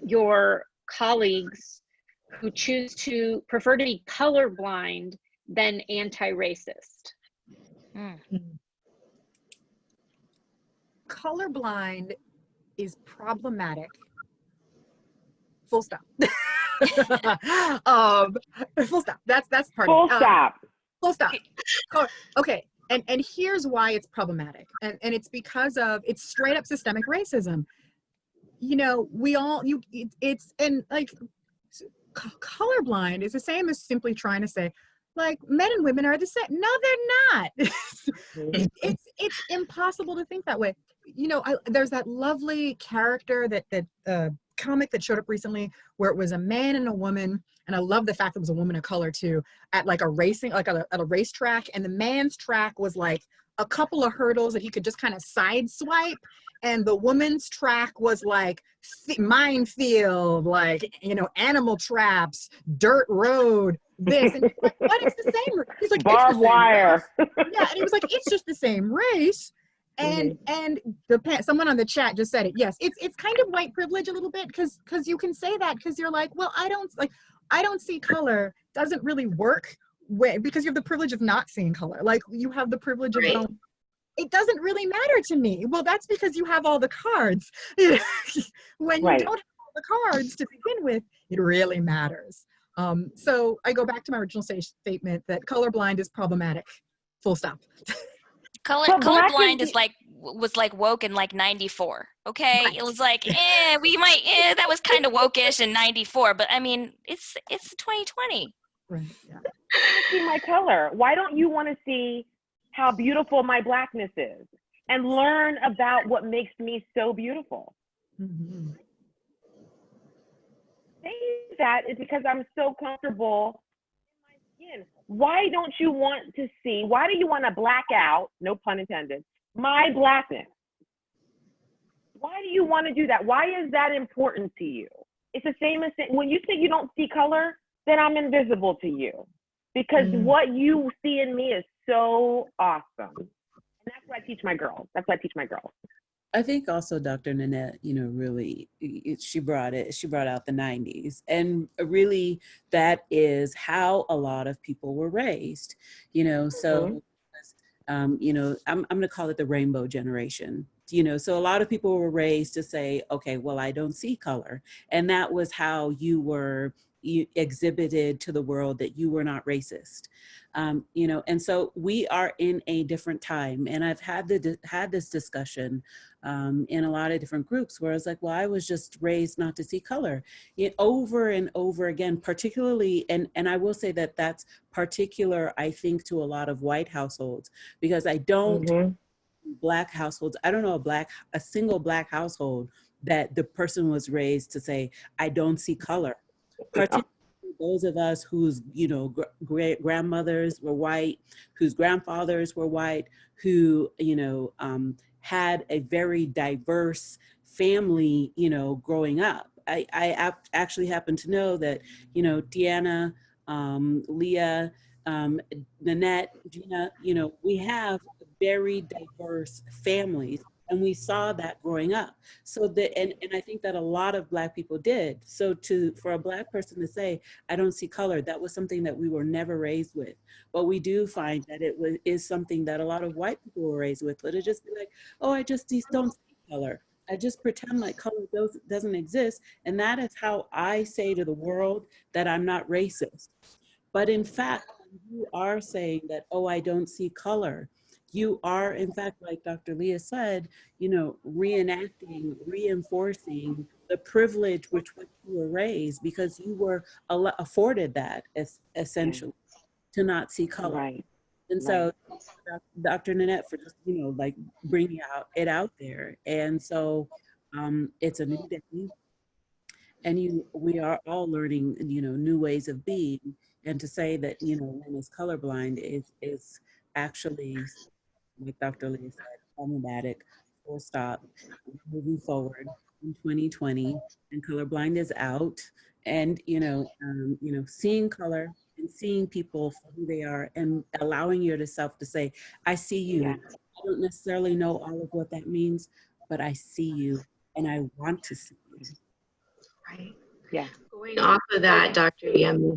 Speaker 2: your colleagues who choose to prefer to be colorblind than anti-racist?
Speaker 4: Colorblind is problematic. Full stop. Full stop. That's part
Speaker 3: Full
Speaker 4: of it.
Speaker 3: stop.
Speaker 4: Full stop. Okay. And here's why it's problematic. And it's because of, it's straight up systemic racism. You know, colorblind is the same as simply trying to say, like, men and women are the same. No, they're not. It's impossible to think that way. You know, there's that lovely character that comic that showed up recently where it was a man and a woman, and I love the fact that it was a woman of color too, at like a racing, like at a racetrack, and the man's track was like a couple of hurdles that he could just kind of side swipe, and the woman's track was like minefield, like, you know, animal traps, dirt road, this. And he's like, what? It's the same. He's like,
Speaker 3: barbed wire.
Speaker 4: Yeah, and he was like, it's just the same race. And someone on the chat just said it. Yes, it's kind of white privilege a little bit, because you can say that because you're like, well, I don't see color doesn't really work because you have the privilege of not seeing color. Like, you have the privilege of going, it doesn't really matter to me. Well, that's because you have all the cards. When you don't have all the cards to begin with, it really matters. So I go back to my original statement that colorblind is problematic. Full stop.
Speaker 1: Colorblind was like woke in like 94. Okay, right. It was like, that was kind of woke-ish in 94, but I mean, it's 2020.
Speaker 4: Right. Yeah.
Speaker 3: I want to see my color. Why don't you want to see how beautiful my Blackness is and learn about what makes me so beautiful? Saying that is because I'm so comfortable in my skin. Why don't you want to see, why do you want to black out, no pun intended, my Blackness? Why do you want to do that? Why is that important to you? It's the same as when you say you don't see color, then I'm invisible to you, because what you see in me is so awesome. And that's what I teach my girls.
Speaker 6: I think also Dr. Nanette, you know, really, she brought out the 90s. And really, that is how a lot of people were raised, you know, so, you know, I'm going to call it the rainbow generation. You know, so a lot of people were raised to say, okay, well, I don't see color. And that was how you were, you exhibited to the world that you were not racist. You know, and so we are in a different time. And I've had this discussion in a lot of different groups where I was like, well, I was just raised not to see color. Over and over again, particularly, and I will say that that's particular, I think, to a lot of white households, because I don't, Black households, I don't know a single Black household that the person was raised to say, I don't see color. Particularly those of us whose, you know, grandmothers were white, whose grandfathers were white, who, you know, had a very diverse family, you know, growing up. I actually happen to know that, you know, Deanna, Lia, Nanette, Gina, you know, we have very diverse families. And we saw that growing up. So that, and I think that a lot of Black people did. So for a Black person to say, I don't see color, that was something that we were never raised with. But we do find that is something that a lot of white people were raised with. Let it just be like, oh, I just don't see color. I just pretend like color doesn't exist. And that is how I say to the world that I'm not racist. But in fact, you are saying that, oh, I don't see color, you are, in fact, like Dr. Lia said, you know, reenacting, reinforcing the privilege with which you were raised, because you were afforded that, essentially, to not see color.
Speaker 3: Right.
Speaker 6: And so, Dr. Nanette, for just, you know, like bringing it out there. And so it's a new day, and we are all learning, you know, new ways of being. And to say that, you know, one is colorblind is actually, like Dr. Lee said, problematic, full stop, moving forward in 2020, and colorblind is out. And, you know, seeing color and seeing people for who they are, and allowing yourself to say, I see you.
Speaker 3: Yeah.
Speaker 6: I don't necessarily know all of what that means, but I see you and I want to see you.
Speaker 5: Right.
Speaker 3: Yeah.
Speaker 5: Going off of that, Dr. Yemi,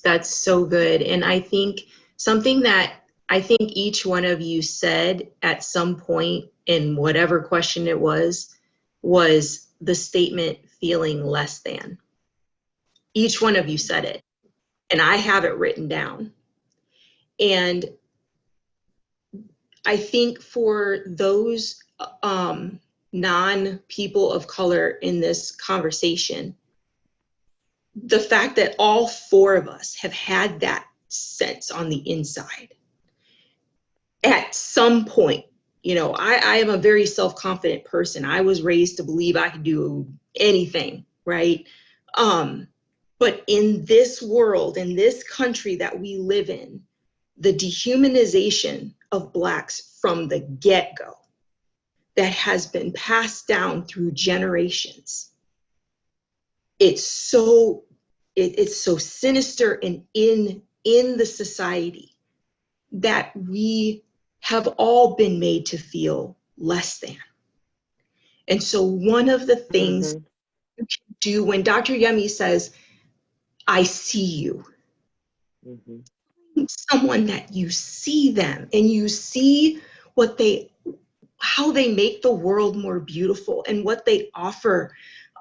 Speaker 5: that's so good. And I think something that I think each one of you said at some point in whatever question it was the statement feeling less than. Each one of you said it, and I have it written down. And I think for those non-people of color in this conversation, the fact that all four of us have had that sense on the inside at some point. You know, I am a very self-confident person. I was raised to believe I could do anything, right? But in this world, in this country that we live in, the dehumanization of Blacks from the get-go that has been passed down through generations, it's so sinister and in the society that we have all been made to feel less than. And so one of the things you can do when Dr. Yemi says, I see you, someone that you see them and you see how they make the world more beautiful and what they offer,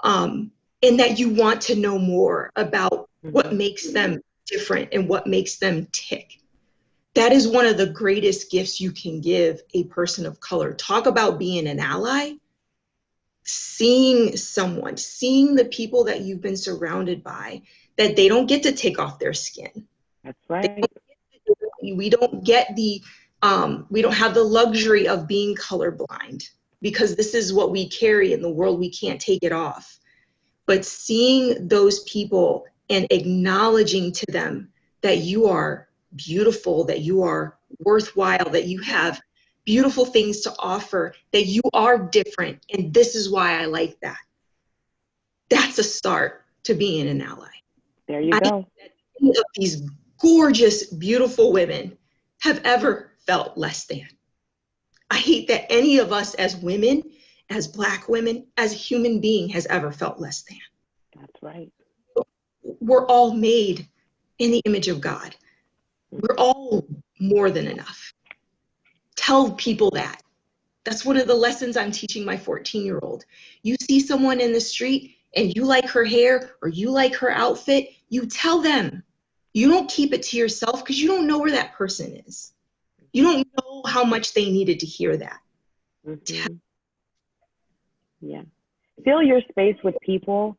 Speaker 5: and that you want to know more about what makes them different and what makes them tick. That is one of the greatest gifts you can give a person of color. Talk about being an ally. Seeing the people that you've been surrounded by, that they don't get to take off their skin.
Speaker 3: That's right.
Speaker 5: We don't get we don't have the luxury of being colorblind, because this is what we carry in the world. We can't take it off. But seeing those people and acknowledging to them that you are beautiful, that you are worthwhile, that you have beautiful things to offer, that you are different, and this is why I like that. That's a start to being an ally.
Speaker 3: There you go.
Speaker 5: Any of these gorgeous, beautiful women have ever felt less than. I hate that any of us as women, as Black women, as a human being has ever felt less than.
Speaker 3: That's right.
Speaker 5: We're all made in the image of God. We're all more than enough. Tell people that. That's one of the lessons I'm teaching my 14-year-old. You see someone in the street and you like her hair or you like her outfit, you tell them. You don't keep it to yourself because you don't know where that person is. You don't know how much they needed to hear that.
Speaker 3: Mm-hmm. Yeah. Fill your space with people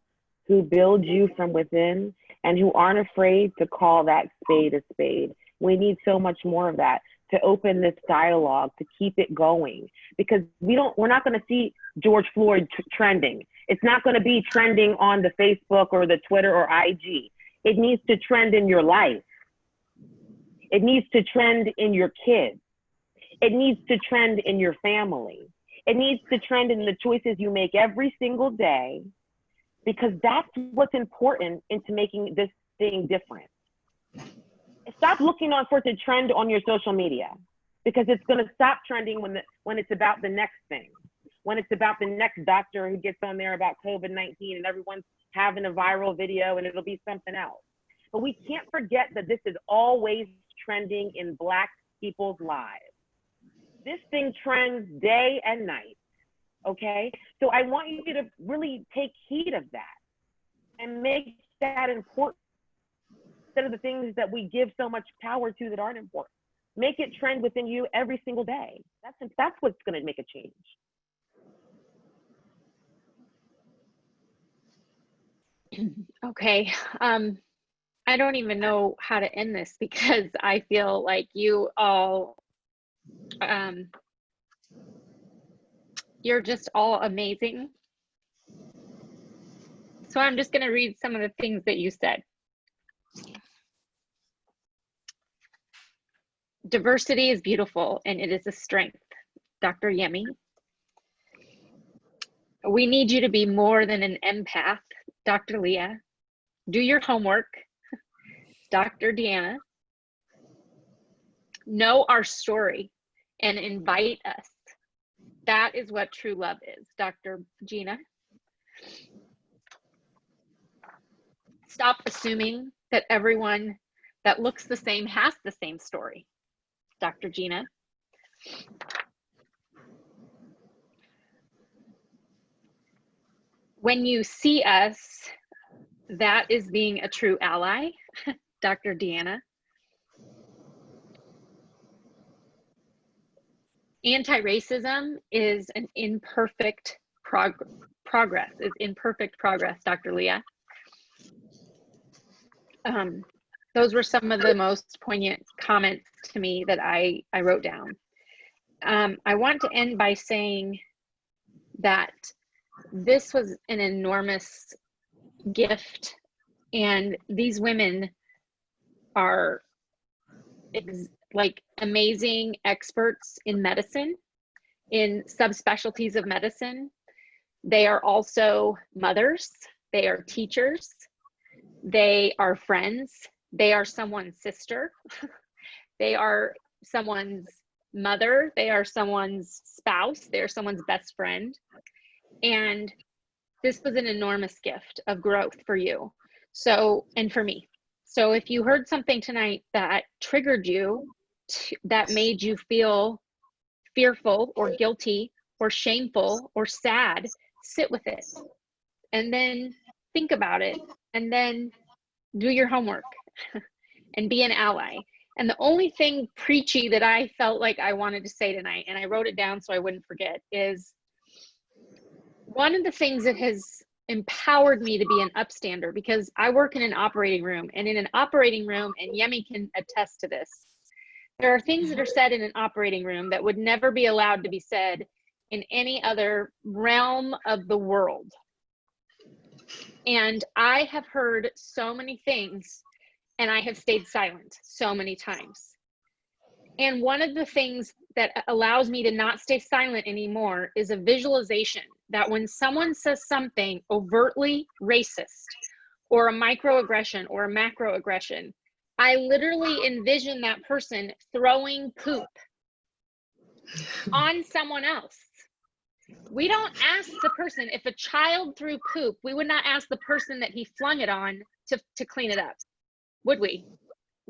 Speaker 3: who build you from within and who aren't afraid to call that spade a spade. We need so much more of that to open this dialogue, to keep it going, because we're not going to see George Floyd trending. It's not going to be trending on the Facebook or the Twitter or IG. It needs to trend in your life. It needs to trend in your kids. It needs to trend in your family. It needs to trend in the choices you make every single day, because that's what's important into making this thing different. Stop looking for it to trend on your social media, because it's going to stop trending when it's about the next thing, when it's about the next doctor who gets on there about COVID-19 and everyone's having a viral video and it'll be something else. But we can't forget that this is always trending in Black people's lives. This thing trends day and night, okay? So I want you to really take heed of that and make that important instead of the things that we give so much power to that aren't important. Make it trend within you every single day. That's what's going to make a change.
Speaker 2: Okay. I don't even know how to end this, because I feel like you all, you're just all amazing. So I'm just going to read some of the things that you said. Diversity is beautiful and it is a strength. Dr. Yemi. We need you to be more than an empath. Dr. Lia. Do your homework. Dr. Deanna. Know our story and invite us. That is what true love is. Dr. Gina. Stop assuming that everyone that looks the same has the same story. Dr. Gina. When you see us, that is being a true ally. Dr. Deanna. Anti-racism is an imperfect progress, is imperfect progress, Dr. Lia. Those were some of the most poignant comments to me that I wrote down. I want to end by saying that this was an enormous gift, and these women are like amazing experts in medicine, in subspecialties of medicine. They are also mothers, they are teachers, they are friends, they are someone's sister, they are someone's mother, they are someone's spouse, they are someone's best friend. And this was an enormous gift of growth for you. So, and for me. So if you heard something tonight that triggered you, that made you feel fearful or guilty or shameful or sad, sit with it and then think about it and then do your homework and be an ally. And the only thing preachy that I felt like I wanted to say tonight, and I wrote it down so I wouldn't forget, is one of the things that has empowered me to be an upstander, because I work in an operating room, and in an operating room, and Yemi can attest to this, there are things that are said in an operating room that would never be allowed to be said in any other realm of the world. And I have heard so many things, and I have stayed silent so many times. And one of the things that allows me to not stay silent anymore is a visualization that when someone says something overtly racist or a microaggression or a macroaggression, I literally envision that person throwing poop on someone else. We don't ask the person, if a child threw poop, we would not ask the person that he flung it on to clean it up, would we?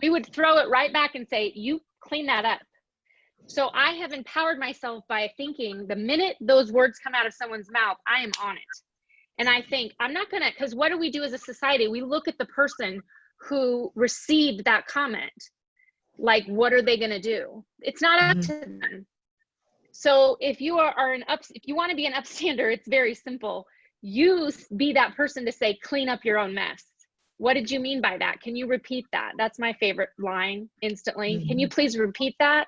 Speaker 2: We would throw it right back and say, you clean that up. So I have empowered myself by thinking the minute those words come out of someone's mouth, I am on it. And I think I'm not gonna, because what do we do as a society? We look at the person who received that comment. Like, what are they gonna do? It's not up to them. So if you if you want to be an upstander, it's very simple. You be that person to say, clean up your own mess. What did you mean by that? Can you repeat that? That's my favorite line instantly. Can you please repeat that?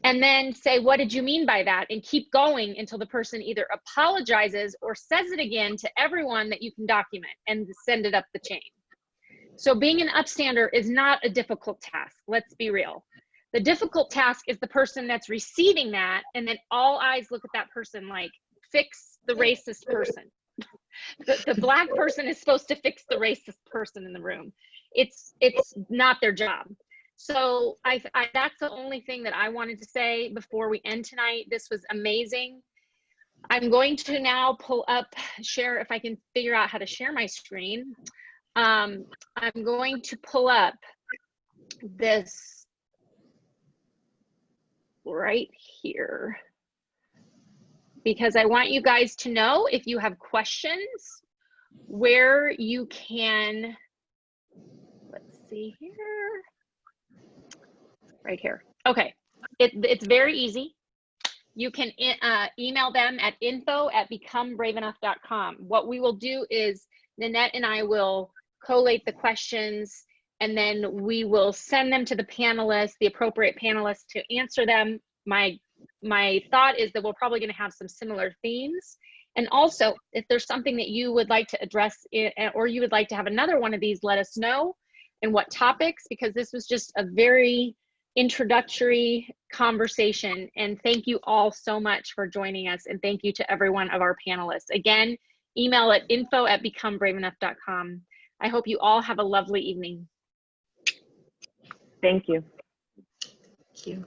Speaker 2: And then say, what did you mean by that? And keep going until the person either apologizes or says it again to everyone that you can document and send it up the chain. So being an upstander is not a difficult task. Let's be real. The difficult task is the person that's receiving that, and then all eyes look at that person like, fix the racist person. The Black person is supposed to fix the racist person in the room. It's not their job. So that's the only thing that I wanted to say before we end tonight. This was amazing. I'm going to now pull up, share, if I can figure out how to share my screen. I'm going to pull up this right here, because I want you guys to know, if you have questions, where you can, let's see here, right here. Okay, it's very easy. You can email them at info@becomebraveenough.com. What we will do is Nanette and I will collate the questions, and then we will send them to the panelists, the appropriate panelists, to answer them. My thought is that we're probably going to have some similar themes. And also, if there's something that you would like to address, or you would like to have another one of these, let us know, and what topics, because this was just a very introductory conversation. And thank you all so much for joining us. And thank you to every one of our panelists. Again, email at info@becomebraveenough.com. I hope you all have a lovely evening.
Speaker 3: Thank you.
Speaker 5: Thank you.